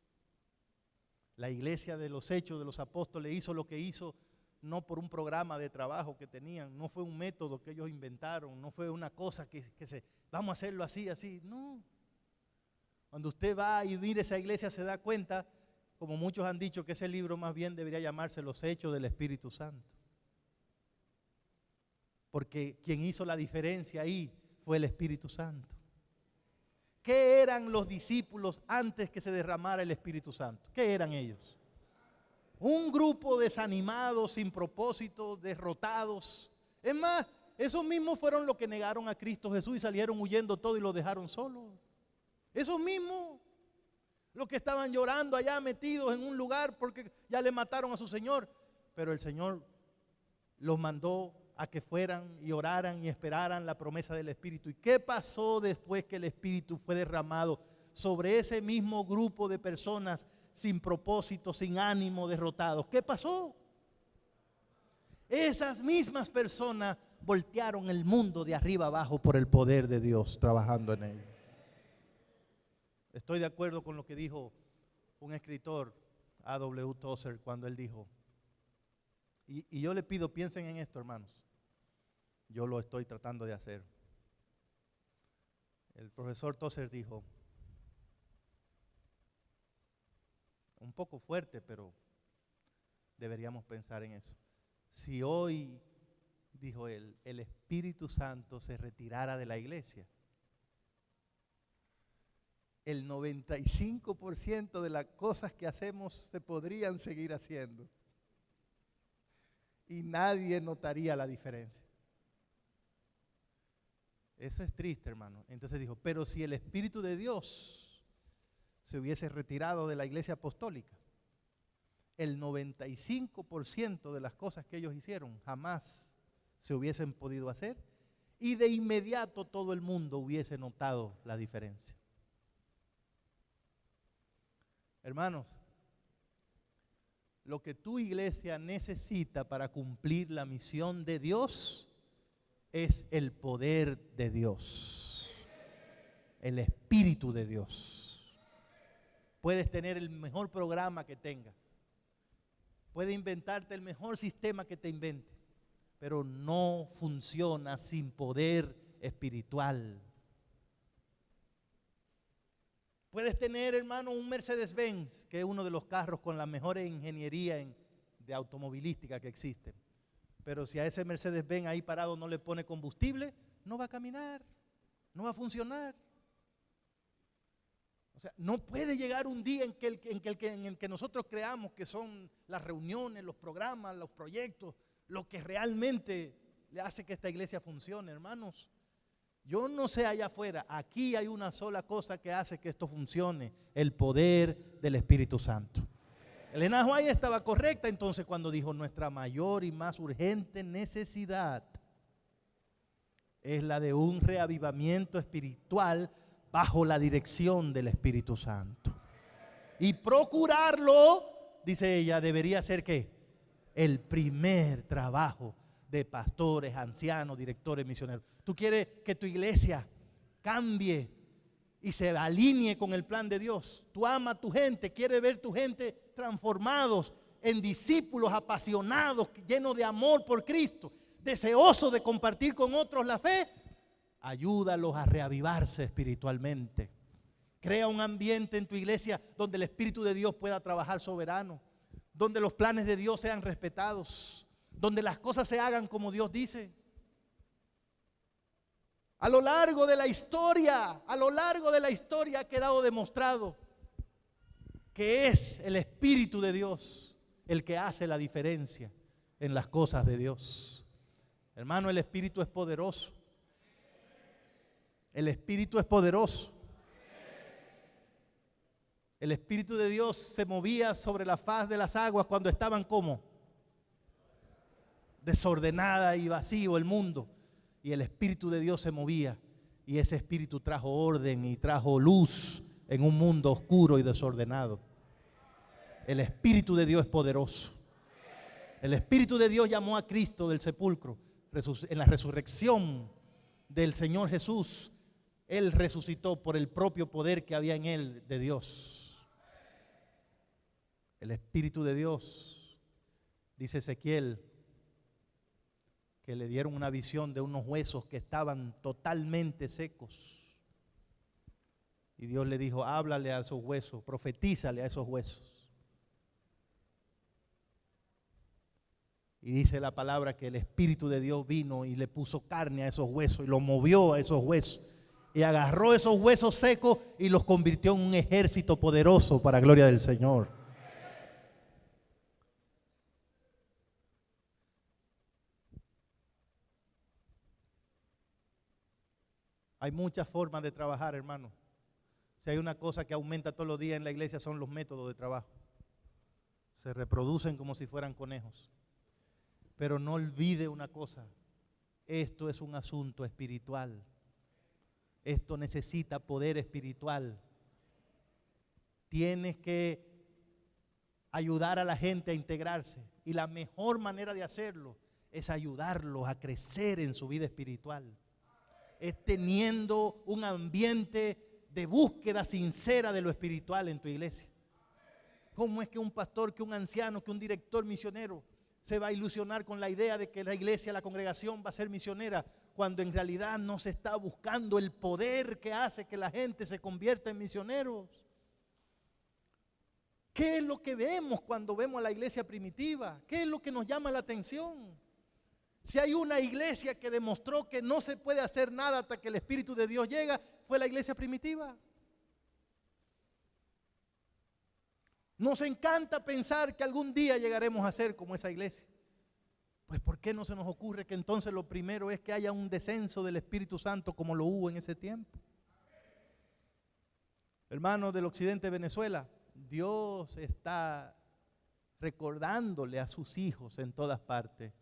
[SPEAKER 1] La iglesia de los Hechos de los Apóstoles hizo lo que hizo no por un programa de trabajo que tenían, no fue un método que ellos inventaron, no fue una cosa vamos a hacerlo así, no. Cuando usted va y mira esa iglesia se da cuenta, como muchos han dicho, que ese libro más bien debería llamarse Los Hechos del Espíritu Santo. Porque quien hizo la diferencia ahí fue el Espíritu Santo. ¿Qué eran los discípulos antes que se derramara el Espíritu Santo? ¿Qué eran ellos? Un grupo desanimado, sin propósito, derrotados. Es más, esos mismos fueron los que negaron a Cristo Jesús y salieron huyendo todo y lo dejaron solo. Esos mismos, los que estaban llorando allá metidos en un lugar porque ya le mataron a su Señor. Pero el Señor los mandó a que fueran y oraran y esperaran la promesa del Espíritu. ¿Y qué pasó después que el Espíritu fue derramado sobre ese mismo grupo de personas sin propósito, sin ánimo, derrotados? ¿Qué pasó? Esas mismas personas voltearon el mundo de arriba abajo por el poder de Dios trabajando en él. Estoy de acuerdo con lo que dijo un escritor, A.W. Tozer, cuando él dijo, y yo le pido, piensen en esto, hermanos. Yo lo estoy tratando de hacer. El profesor Tozer dijo, un poco fuerte, pero deberíamos pensar en eso. Si hoy, dijo él, el Espíritu Santo se retirara de la iglesia, el 95% de las cosas que hacemos se podrían seguir haciendo y nadie notaría la diferencia. Eso es triste, hermano. Entonces dijo, pero si el Espíritu de Dios se hubiese retirado de la iglesia apostólica, el 95% de las cosas que ellos hicieron jamás se hubiesen podido hacer y de inmediato todo el mundo hubiese notado la diferencia. Hermanos, lo que tu iglesia necesita para cumplir la misión de Dios es el poder de Dios, el Espíritu de Dios. Puedes tener el mejor programa que tengas, puedes inventarte el mejor sistema que te invente, pero no funciona sin poder espiritual. Puedes tener, hermano, un Mercedes-Benz, que es uno de los carros con la mejor ingeniería de automovilística que existe. Pero si a ese Mercedes-Benz ahí parado no le pone combustible, no va a caminar, no va a funcionar. O sea, no puede llegar un día en el que nosotros creamos que son las reuniones, los programas, los proyectos, lo que realmente le hace que esta iglesia funcione, hermanos. Yo no sé allá afuera, aquí hay una sola cosa que hace que esto funcione, el poder del Espíritu Santo. Elena White estaba correcta entonces cuando dijo nuestra mayor y más urgente necesidad es la de un reavivamiento espiritual bajo la dirección del Espíritu Santo. Y procurarlo, dice ella, debería ser ¿qué? El primer trabajo de pastores, ancianos, directores, misioneros. Tú quieres que tu iglesia cambie y se alinee con el plan de Dios. Tú amas a tu gente, quieres ver tu gente transformados en discípulos apasionados, llenos de amor por Cristo, deseosos de compartir con otros la fe. Ayúdalos a reavivarse espiritualmente. Crea un ambiente en tu iglesia donde el Espíritu de Dios pueda trabajar soberano, donde los planes de Dios sean respetados, donde las cosas se hagan como Dios dice. A lo largo de la historia ha quedado demostrado que es el Espíritu de Dios el que hace la diferencia en las cosas de Dios. Hermano, el Espíritu es poderoso. El Espíritu es poderoso. El Espíritu de Dios se movía sobre la faz de las aguas cuando estaban como desordenada y vacío el mundo. Y el Espíritu de Dios se movía. Y ese Espíritu trajo orden y trajo luz en un mundo oscuro y desordenado. El Espíritu de Dios es poderoso. El Espíritu de Dios llamó a Cristo del sepulcro. En la resurrección del Señor Jesús, Él resucitó por el propio poder que había en Él de Dios. El Espíritu de Dios, dice Ezequiel, que le dieron una visión de unos huesos que estaban totalmente secos. Y Dios le dijo, háblale a esos huesos, profetízale a esos huesos. Y dice la palabra que el Espíritu de Dios vino y le puso carne a esos huesos y lo movió a esos huesos. Y agarró esos huesos secos y los convirtió en un ejército poderoso para gloria del Señor. Hay muchas formas de trabajar, hermano. Si hay una cosa que aumenta todos los días en la iglesia son los métodos de trabajo. Se reproducen como si fueran conejos. Pero no olvide una cosa, esto es un asunto espiritual. Esto necesita poder espiritual. Tienes que ayudar a la gente a integrarse. Y la mejor manera de hacerlo es ayudarlos a crecer en su vida espiritual. Es teniendo un ambiente de búsqueda sincera de lo espiritual en tu iglesia. ¿Cómo es que un pastor, que un anciano, que un director misionero se va a ilusionar con la idea de que la iglesia, la congregación va a ser misionera, cuando en realidad no se está buscando el poder que hace que la gente se convierta en misioneros? ¿Qué es lo que vemos cuando vemos a la iglesia primitiva? ¿Qué es lo que nos llama la atención? Si hay una iglesia que demostró que no se puede hacer nada hasta que el Espíritu de Dios llega, fue la iglesia primitiva. Nos encanta pensar que algún día llegaremos a ser como esa iglesia. Pues ¿por qué no se nos ocurre que entonces lo primero es que haya un descenso del Espíritu Santo como lo hubo en ese tiempo? Hermanos del occidente de Venezuela, Dios está recordándole a sus hijos en todas partes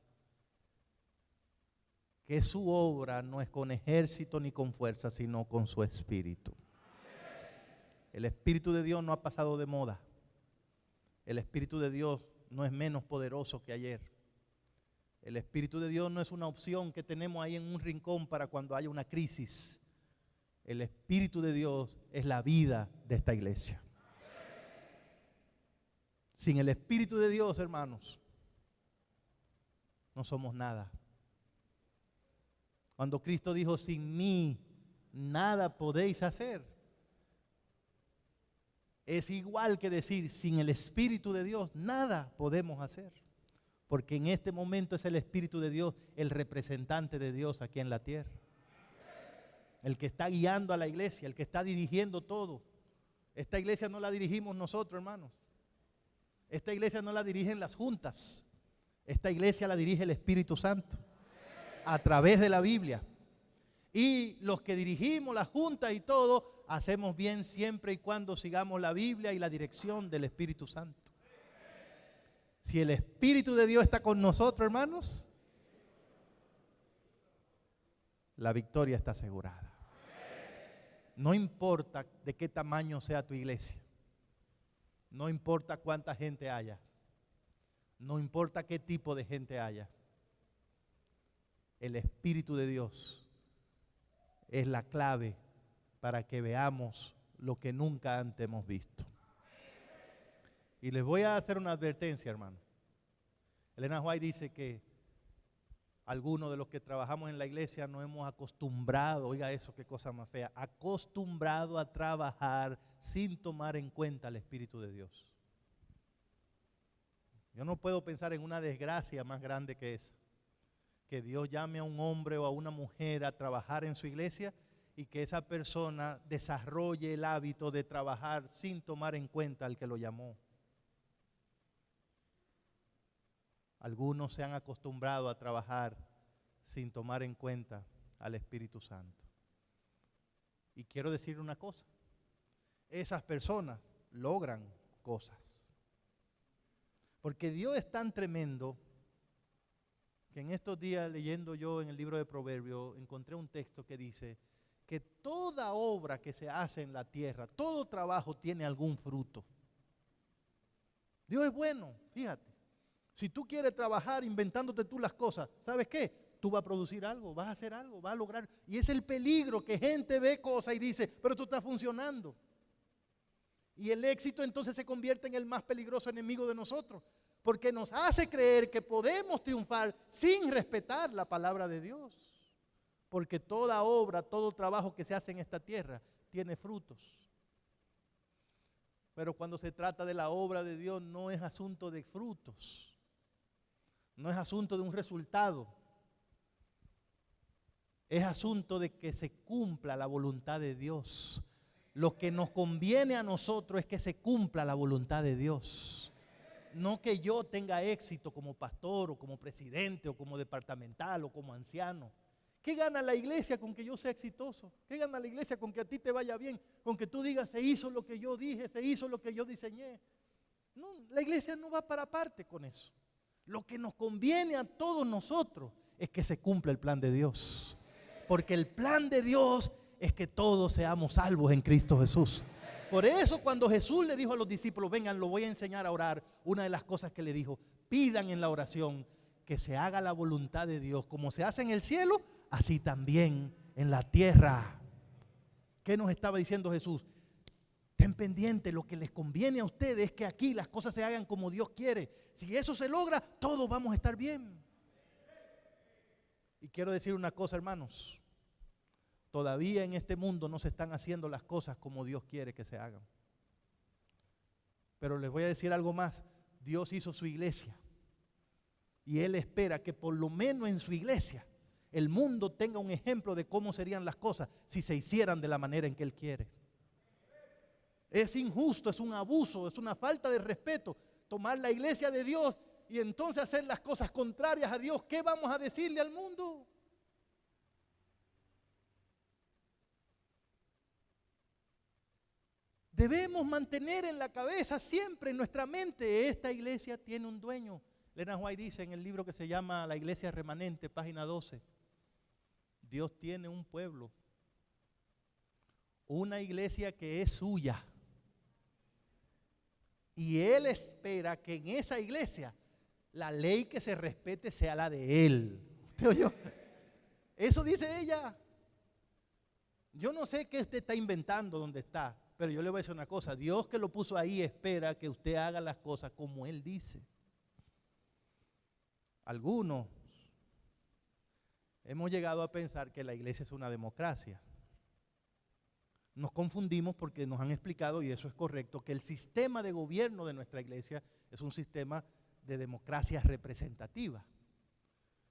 [SPEAKER 1] que su obra no es con ejército ni con fuerza, sino con su Espíritu. El Espíritu de Dios no ha pasado de moda. El Espíritu de Dios no es menos poderoso que ayer. El Espíritu de Dios no es una opción que tenemos ahí en un rincón para cuando haya una crisis. El Espíritu de Dios es la vida de esta iglesia. Sin el Espíritu de Dios, hermanos, no somos nada. Cuando Cristo dijo, sin mí nada podéis hacer, es igual que decir, sin el Espíritu de Dios nada podemos hacer. Porque en este momento es el Espíritu de Dios el representante de Dios aquí en la tierra. El que está guiando a la iglesia, el que está dirigiendo todo. Esta iglesia no la dirigimos nosotros, hermanos. Esta iglesia no la dirigen las juntas. Esta iglesia la dirige el Espíritu Santo a través de la Biblia. Y los que dirigimos las juntas y todo, hacemos bien siempre y cuando sigamos la Biblia y la dirección del Espíritu Santo. Si el Espíritu de Dios está con nosotros, hermanos, la victoria está asegurada. No importa de qué tamaño sea tu iglesia, no importa cuánta gente haya, no importa qué tipo de gente haya, el Espíritu de Dios es la clave para que veamos lo que nunca antes hemos visto. Y les voy a hacer una advertencia, hermano. Elena White dice que algunos de los que trabajamos en la iglesia nos hemos acostumbrado, oiga eso, qué cosa más fea, acostumbrado a trabajar sin tomar en cuenta el Espíritu de Dios. Yo no puedo pensar en una desgracia más grande que esa, que Dios llame a un hombre o a una mujer a trabajar en su iglesia y que esa persona desarrolle el hábito de trabajar sin tomar en cuenta al que lo llamó. Algunos se han acostumbrado a trabajar sin tomar en cuenta al Espíritu Santo. Y quiero decir una cosa, esas personas logran cosas. Porque Dios es tan tremendo que en estos días leyendo yo en el libro de Proverbios encontré un texto que dice que toda obra que se hace en la tierra, todo trabajo tiene algún fruto. Dios es bueno, fíjate. Si tú quieres trabajar inventándote tú las cosas, ¿sabes qué? Tú vas a producir algo, vas a hacer algo, vas a lograr. Y es el peligro que gente ve cosas y dice, pero esto está funcionando. Y el éxito entonces se convierte en el más peligroso enemigo de nosotros, porque nos hace creer que podemos triunfar sin respetar la palabra de Dios. Porque toda obra, todo trabajo que se hace en esta tierra tiene frutos. Pero cuando se trata de la obra de Dios no es asunto de frutos. No es asunto de un resultado. Es asunto de que se cumpla la voluntad de Dios. Lo que nos conviene a nosotros es que se cumpla la voluntad de Dios. No que yo tenga éxito como pastor o como presidente o como departamental o como anciano. ¿Qué gana la iglesia con que yo sea exitoso? ¿Qué gana la iglesia con que a ti te vaya bien? Con que tú digas, se hizo lo que yo dije, se hizo lo que yo diseñé. No, la iglesia no va para parte con eso. Lo que nos conviene a todos nosotros es que se cumpla el plan de Dios. Porque el plan de Dios es que todos seamos salvos en Cristo Jesús. Por eso cuando Jesús le dijo a los discípulos, vengan, lo voy a enseñar a orar, una de las cosas que le dijo, pidan en la oración que se haga la voluntad de Dios, como se hace en el cielo, así también en la tierra. ¿Qué nos estaba diciendo Jesús? Ten pendiente, lo que les conviene a ustedes es que aquí las cosas se hagan como Dios quiere. Si eso se logra, todos vamos a estar bien. Y quiero decir una cosa, hermanos. Todavía en este mundo no se están haciendo las cosas como Dios quiere que se hagan. Pero les voy a decir algo más. Dios hizo su iglesia. Y Él espera que por lo menos en su iglesia el mundo tenga un ejemplo de cómo serían las cosas si se hicieran de la manera en que Él quiere. Es injusto, es un abuso, es una falta de respeto tomar la iglesia de Dios y entonces hacer las cosas contrarias a Dios. ¿Qué vamos a decirle al mundo? Debemos mantener en la cabeza siempre, en nuestra mente, esta iglesia tiene un dueño. Elena White dice en el libro que se llama La Iglesia Remanente, página 12, Dios tiene un pueblo, una iglesia que es suya. Y Él espera que en esa iglesia la ley que se respete sea la de Él. ¿Usted oyó? Eso dice ella. Yo no sé qué usted está inventando donde está, pero yo le voy a decir una cosa. Dios que lo puso ahí espera que usted haga las cosas como Él dice. Algunos hemos llegado a pensar que la iglesia es una democracia. Nos confundimos porque nos han explicado, y eso es correcto, que el sistema de gobierno de nuestra iglesia es un sistema de democracia representativa.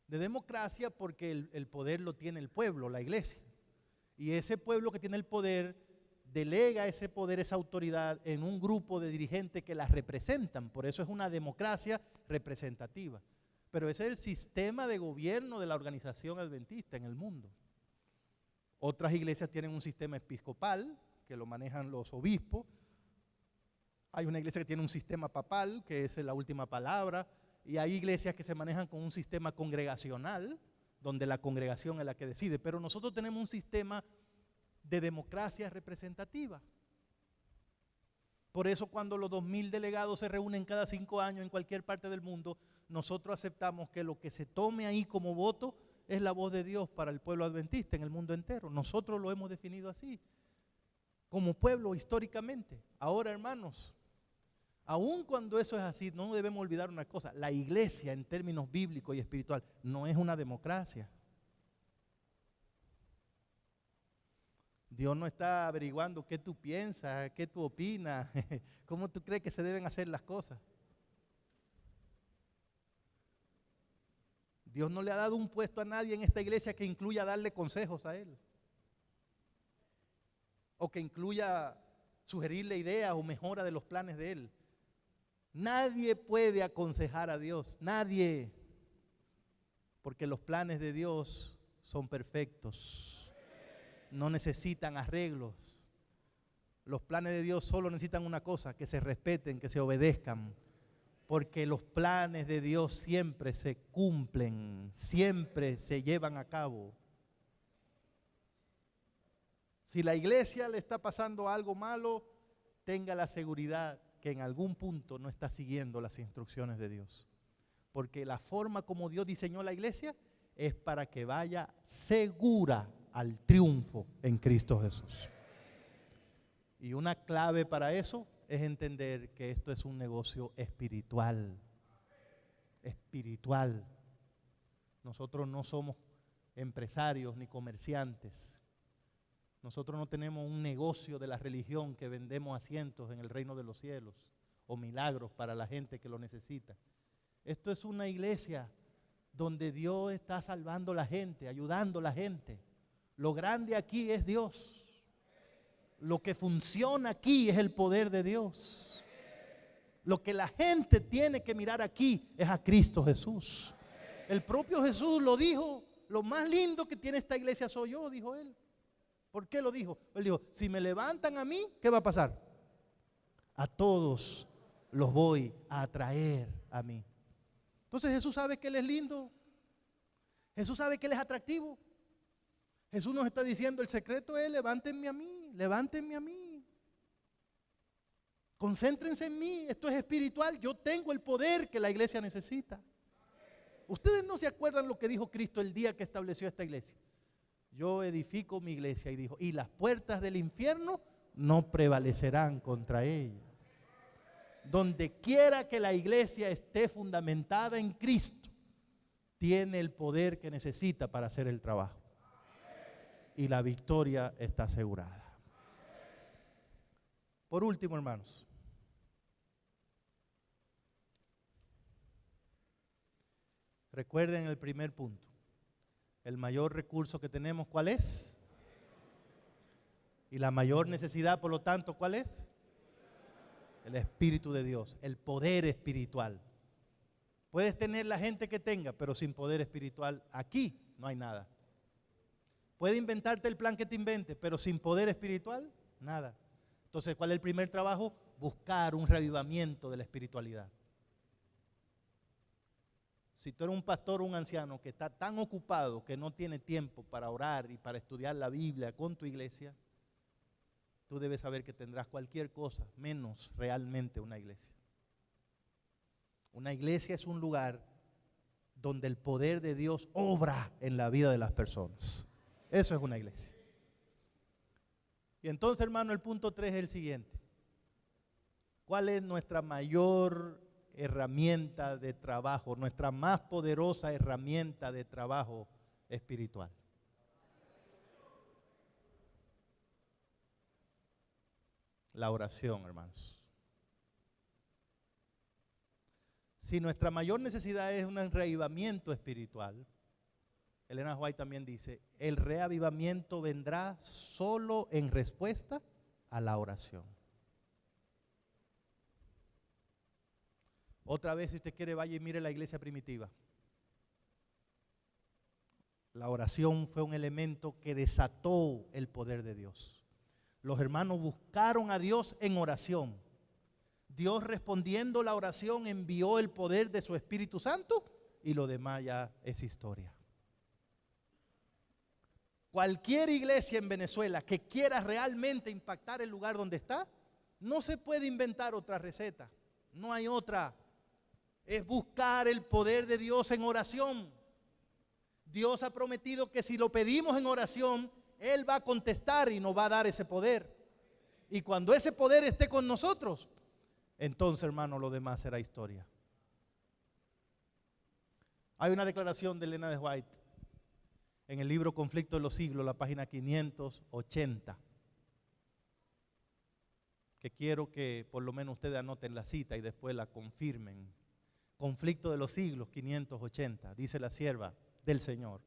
[SPEAKER 1] De democracia porque el poder lo tiene el pueblo, la iglesia. Y ese pueblo que tiene el poder delega ese poder, esa autoridad en un grupo de dirigentes que las representan. Por eso es una democracia representativa. Pero ese es el sistema de gobierno de la organización adventista en el mundo. Otras iglesias tienen un sistema episcopal que lo manejan los obispos. Hay una iglesia que tiene un sistema papal, que es la última palabra. Y hay iglesias que se manejan con un sistema congregacional, donde la congregación es la que decide. Pero nosotros tenemos un sistema de democracia representativa. Por eso cuando los 2000 delegados se reúnen cada 5 años en cualquier parte del mundo, nosotros aceptamos que lo que se tome ahí como voto es la voz de Dios para el pueblo adventista en el mundo entero. Nosotros lo hemos definido así, como pueblo históricamente. Ahora, hermanos, aun cuando eso es así, no debemos olvidar una cosa: la iglesia en términos bíblicos y espiritual no es una democracia. Dios no está averiguando qué tú piensas, qué tú opinas, cómo tú crees que se deben hacer las cosas. Dios no le ha dado un puesto a nadie en esta iglesia que incluya darle consejos a Él, o que incluya sugerirle ideas o mejora de los planes de Él. Nadie puede aconsejar a Dios, nadie, porque los planes de Dios son perfectos. No necesitan arreglos. Los planes de Dios solo necesitan una cosa: que se respeten, que se obedezcan. Porque los planes de Dios siempre se cumplen, siempre se llevan a cabo. Si la iglesia le está pasando algo malo, tenga la seguridad que en algún punto no está siguiendo las instrucciones de Dios. Porque la forma como Dios diseñó la iglesia es para que vaya segura al triunfo en Cristo Jesús. Y una clave para eso es entender que esto es un negocio espiritual. Espiritual. Nosotros no somos empresarios ni comerciantes. Nosotros no tenemos un negocio de la religión que vendemos asientos en el reino de los cielos o milagros para la gente que lo necesita. Esto es una iglesia donde Dios está salvando a la gente, ayudando a la gente. Lo grande aquí es Dios. Lo que funciona aquí es el poder de Dios. Lo que la gente tiene que mirar aquí es a Cristo Jesús. El propio Jesús lo dijo: lo más lindo que tiene esta iglesia soy yo, dijo Él. ¿Por qué lo dijo? Él dijo: si me levantan a mí, ¿qué va a pasar? A todos los voy a atraer a mí. Entonces Jesús sabe que Él es lindo. Jesús sabe que Él es atractivo. Jesús nos está diciendo: el secreto es levántenme a mí, levántenme a mí. Concéntrense en mí, esto es espiritual, yo tengo el poder que la iglesia necesita. Ustedes no se acuerdan lo que dijo Cristo el día que estableció esta iglesia. Yo edifico mi iglesia, y dijo, y las puertas del infierno no prevalecerán contra ella. Donde quiera que la iglesia esté fundamentada en Cristo, tiene el poder que necesita para hacer el trabajo. Y la victoria está asegurada. Por último, hermanos, recuerden el primer punto. El mayor recurso que tenemos, ¿cuál es? Y la mayor necesidad, por lo tanto, ¿cuál es? El Espíritu de Dios, el poder espiritual. Puedes tener la gente que tenga, pero sin poder espiritual, aquí no hay nada. Puede inventarte el plan que te invente, pero sin poder espiritual, nada. Entonces, ¿cuál es el primer trabajo? Buscar un reavivamiento de la espiritualidad. Si tú eres un pastor o un anciano que está tan ocupado que no tiene tiempo para orar y para estudiar la Biblia con tu iglesia, tú debes saber que tendrás cualquier cosa menos realmente una iglesia. Una iglesia es un lugar donde el poder de Dios obra en la vida de las personas. Eso es una iglesia. Y entonces, hermano, el punto 3 es el siguiente. ¿Cuál es nuestra mayor herramienta de trabajo, nuestra más poderosa herramienta de trabajo espiritual? La oración, hermanos. Si nuestra mayor necesidad es un reavivamiento espiritual, Elena White también dice, el reavivamiento vendrá solo en respuesta a la oración. Otra vez, si usted quiere, vaya y mire la iglesia primitiva. La oración fue un elemento que desató el poder de Dios. Los hermanos buscaron a Dios en oración. Dios, respondiendo la oración, envió el poder de su Espíritu Santo y lo demás ya es historia. Cualquier iglesia en Venezuela que quiera realmente impactar el lugar donde está, no se puede inventar otra receta. No hay otra. Es buscar el poder de Dios en oración. Dios ha prometido que si lo pedimos en oración, Él va a contestar y nos va a dar ese poder. Y cuando ese poder esté con nosotros, entonces, hermano, lo demás será historia. Hay una declaración de Elena de White en el libro Conflicto de los Siglos, la página 580, que quiero que por lo menos ustedes anoten la cita y después la confirmen. Conflicto de los Siglos, 580, dice la sierva del Señor.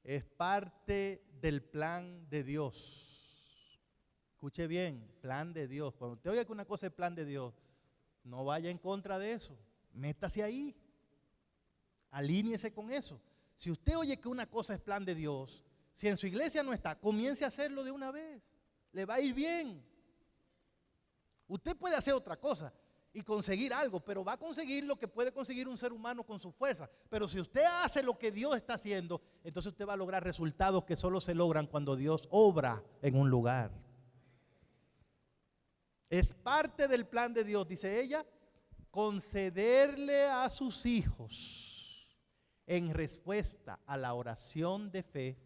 [SPEAKER 1] Es parte del plan de Dios. Escuche bien, plan de Dios. Cuando usted oiga que una cosa es plan de Dios, no vaya en contra de eso. Métase ahí. Alíñese con eso. Si usted oye que una cosa es plan de Dios, si en su iglesia no está, comience a hacerlo de una vez. Le va a ir bien. Usted puede hacer otra cosa y conseguir algo, pero va a conseguir lo que puede conseguir un ser humano con su fuerza. Pero si usted hace lo que Dios está haciendo, entonces usted va a lograr resultados que solo se logran cuando Dios obra en un lugar. Es parte del plan de Dios, dice ella, concederle a sus hijos en respuesta a la oración de fe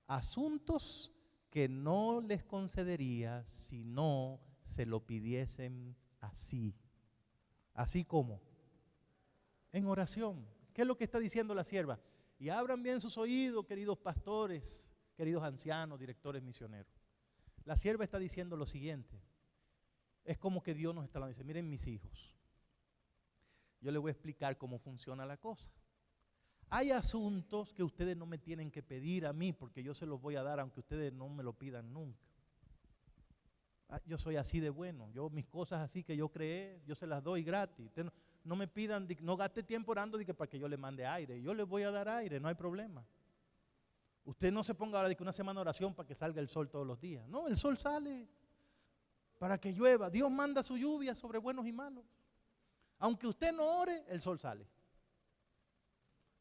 [SPEAKER 1] asuntos que no les concedería si no se lo pidiesen así. Así como en oración. ¿Qué es lo que está diciendo la sierva? Y abran bien sus oídos, queridos pastores, queridos ancianos, directores misioneros. La sierva está diciendo lo siguiente. Es como que Dios nos está hablando. Dice, miren mis hijos, yo les voy a explicar cómo funciona la cosa. Hay asuntos que ustedes no me tienen que pedir a mí porque yo se los voy a dar aunque ustedes no me lo pidan nunca. Yo soy así de bueno. Yo mis cosas así que yo creé, yo se las doy gratis. Ustedes no me pidan, no gaste tiempo orando para que yo le mande aire. Yo les voy a dar aire, no hay problema. Usted no se ponga ahora de que una semana de oración para que salga el sol todos los días. No, el sol sale para que llueva. Dios manda su lluvia sobre buenos y malos. Aunque usted no ore, el sol sale.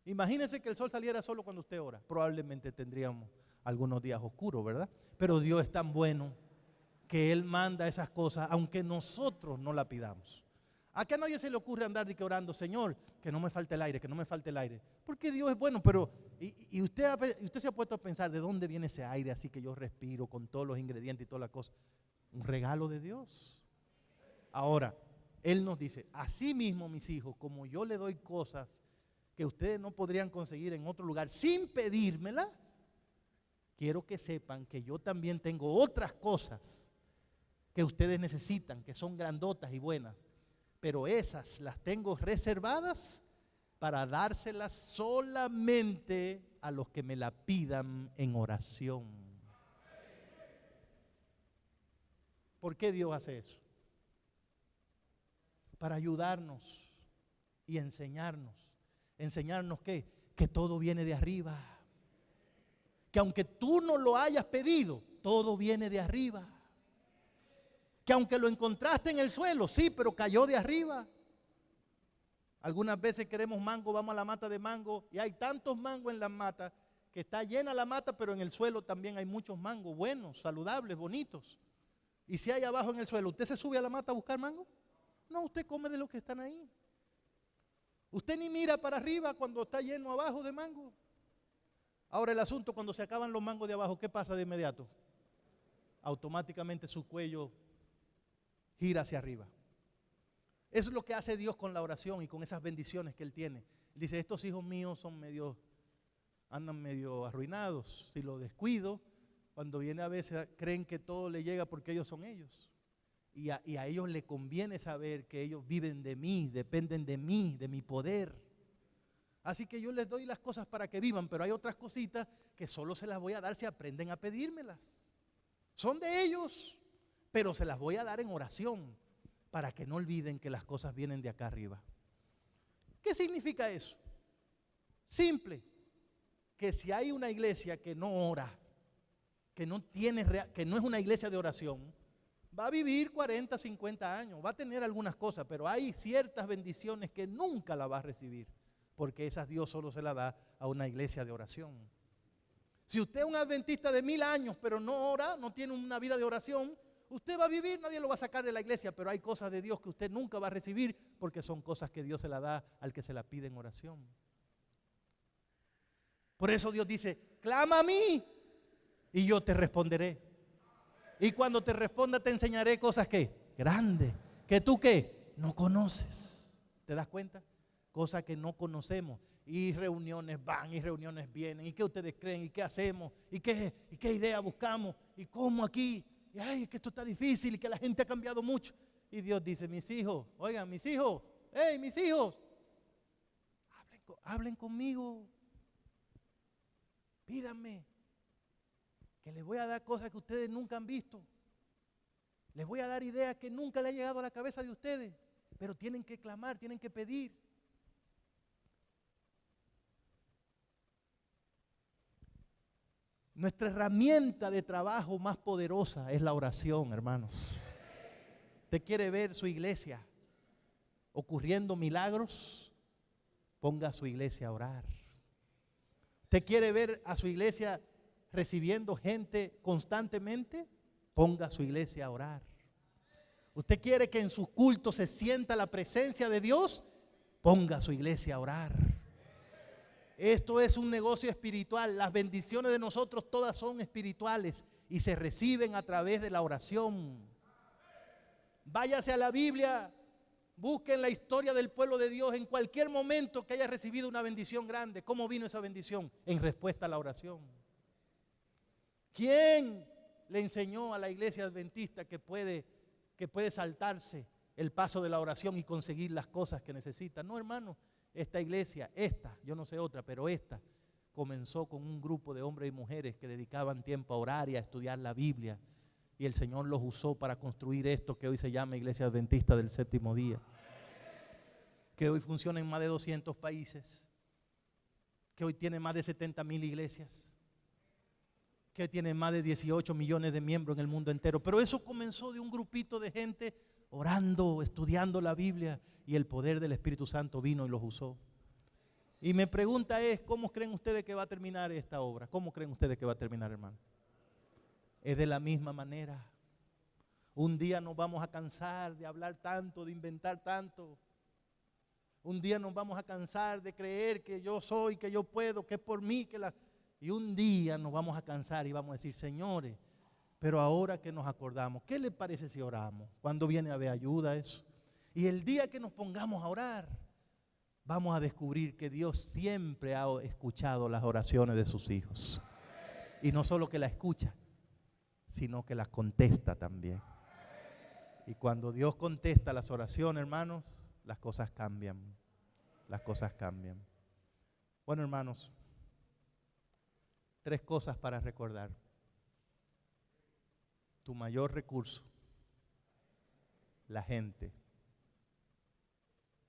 [SPEAKER 1] Imagínese que el sol saliera solo cuando usted ora. Probablemente tendríamos algunos días oscuros, ¿verdad? Pero Dios es tan bueno que Él manda esas cosas aunque nosotros no la pidamos. ¿A qué a nadie se le ocurre andar de que orando, Señor, que no me falte el aire, que no me falte el aire? Porque Dios es bueno, pero y usted se ha puesto a pensar de dónde viene ese aire así que yo respiro con todos los ingredientes y todas las cosas. Un regalo de Dios. Ahora, Él nos dice, así mismo mis hijos, como yo le doy cosas que ustedes no podrían conseguir en otro lugar sin pedírmelas, quiero que sepan que yo también tengo otras cosas que ustedes necesitan, que son grandotas y buenas, pero esas las tengo reservadas para dárselas solamente a los que me la pidan en oración. ¿Por qué Dios hace eso? Para ayudarnos y enseñarnos. ¿Enseñarnos qué? Que todo viene de arriba. Que aunque tú no lo hayas pedido, todo viene de arriba. Que aunque lo encontraste en el suelo, sí, pero cayó de arriba. Algunas veces queremos mango, vamos a la mata de mango y hay tantos mangos en la mata que está llena la mata, pero en el suelo también hay muchos mangos buenos, saludables, bonitos. Y si hay abajo en el suelo, ¿usted se sube a la mata a buscar mango? No, usted come de los que están ahí. Usted ni mira para arriba cuando está lleno abajo de mango. Ahora el asunto, cuando se acaban los mangos de abajo, ¿qué pasa de inmediato? Automáticamente su cuello gira hacia arriba. Eso es lo que hace Dios con la oración y con esas bendiciones que Él tiene. Él dice, estos hijos míos andan medio arruinados. Si los descuido, cuando viene a veces creen que todo le llega porque ellos son ellos. Y a ellos les conviene saber que ellos viven de mí, dependen de mí, de mi poder. Así que yo les doy las cosas para que vivan, pero hay otras cositas que solo se las voy a dar si aprenden a pedírmelas. Son de ellos, pero se las voy a dar en oración para que no olviden que las cosas vienen de acá arriba. ¿Qué significa eso? Simple, que si hay una iglesia que no ora, que no es una iglesia de oración, va a vivir 40, 50 años, va a tener algunas cosas, pero hay ciertas bendiciones que nunca la va a recibir, porque esas Dios solo se las da a una iglesia de oración. Si usted es un adventista de 1000 años, pero no ora, no tiene una vida de oración, usted va a vivir, nadie lo va a sacar de la iglesia, pero hay cosas de Dios que usted nunca va a recibir porque son cosas que Dios se la da al que se la pide en oración. Por eso Dios dice, clama a mí y yo te responderé. Y cuando te responda te enseñaré cosas que grandes, que tú ¿qué? No conoces. ¿Te das cuenta? Cosas que no conocemos. Y reuniones van y reuniones vienen. ¿Y qué ustedes creen? ¿Y qué hacemos? ¿Y qué idea buscamos? ¿Y cómo aquí? Y ay, que esto está difícil y que la gente ha cambiado mucho. Y Dios dice, mis hijos, oigan, mis hijos, hey, mis hijos, hablen conmigo. Pídanme, que les voy a dar cosas que ustedes nunca han visto. Les voy a dar ideas que nunca le han llegado a la cabeza de ustedes. Pero tienen que clamar, tienen que pedir. Nuestra herramienta de trabajo más poderosa es la oración, hermanos. ¿Usted quiere ver su iglesia ocurriendo milagros? Ponga a su iglesia a orar. ¿Usted quiere ver a su iglesia recibiendo gente constantemente? Ponga a su iglesia a orar. ¿Usted quiere que en sus cultos se sienta la presencia de Dios? Ponga a su iglesia a orar. Esto es un negocio espiritual. Las bendiciones de nosotros todas son espirituales y se reciben a través de la oración. Váyase a la Biblia, busquen la historia del pueblo de Dios en cualquier momento que haya recibido una bendición grande. ¿Cómo vino esa bendición? En respuesta a la oración. ¿Quién le enseñó a la iglesia adventista que puede saltarse el paso de la oración y conseguir las cosas que necesita? No, hermano. Esta iglesia, yo no sé otra, pero esta comenzó con un grupo de hombres y mujeres que dedicaban tiempo a orar y a estudiar la Biblia. Y el Señor los usó para construir esto que hoy se llama Iglesia Adventista del Séptimo Día. Que hoy funciona en más de 200 países. Que hoy tiene más de 70,000 iglesias. Que tiene más de 18 millones de miembros en el mundo entero. Pero eso comenzó de un grupito de gente orando, estudiando la Biblia, y el poder del Espíritu Santo vino y los usó. Y mi pregunta es, ¿cómo creen ustedes que va a terminar esta obra? ¿Cómo creen ustedes que va a terminar, hermano? Es de la misma manera. Un día nos vamos a cansar de hablar tanto, de inventar tanto. Un día nos vamos a cansar de creer que yo soy, que yo puedo, que es por mí, y un día nos vamos a cansar y vamos a decir, señores, pero ahora que nos acordamos, ¿qué les parece si oramos? ¿Cuándo viene a haber ayuda eso? Y el día que nos pongamos a orar, vamos a descubrir que Dios siempre ha escuchado las oraciones de sus hijos. Y no solo que las escucha, sino que las contesta también. Y cuando Dios contesta las oraciones, hermanos, las cosas cambian. Las cosas cambian. Bueno, hermanos, 3 cosas para recordar. Tu mayor recurso, la gente.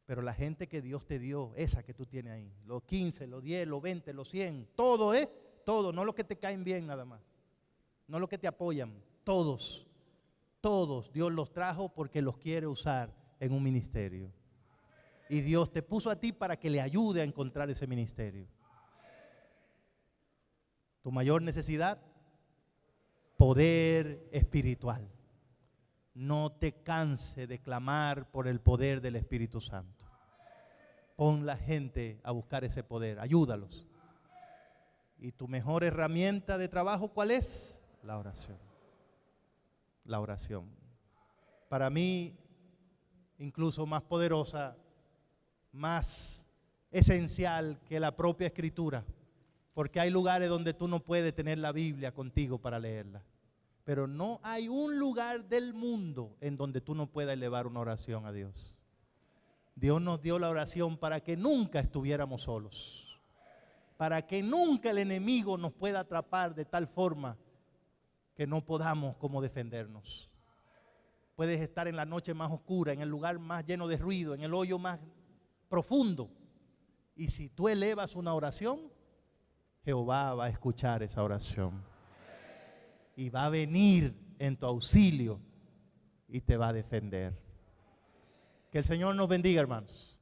[SPEAKER 1] Pero la gente que Dios te dio, esa que tú tienes ahí, los 15, los 10, los 20, los 100, todo, todo, no los que te caen bien nada más, no los que te apoyan, todos, Dios los trajo porque los quiere usar en un ministerio. Y Dios te puso a ti para que le ayude a encontrar ese ministerio. Tu mayor necesidad, poder espiritual. No te canses de clamar por el poder del Espíritu Santo. Pon la gente a buscar ese poder, ayúdalos. Y tu mejor herramienta de trabajo, ¿cuál es? La oración. La oración. Para mí, incluso más poderosa, más esencial que la propia Escritura. Porque hay lugares donde tú no puedes tener la Biblia contigo para leerla. Pero no hay un lugar del mundo en donde tú no puedas elevar una oración a Dios. Dios nos dio la oración para que nunca estuviéramos solos. Para que nunca el enemigo nos pueda atrapar de tal forma que no podamos como defendernos. Puedes estar en la noche más oscura, en el lugar más lleno de ruido, en el hoyo más profundo. Y si tú elevas una oración, Jehová va a escuchar esa oración. Y va a venir en tu auxilio y te va a defender. Que el Señor nos bendiga, hermanos.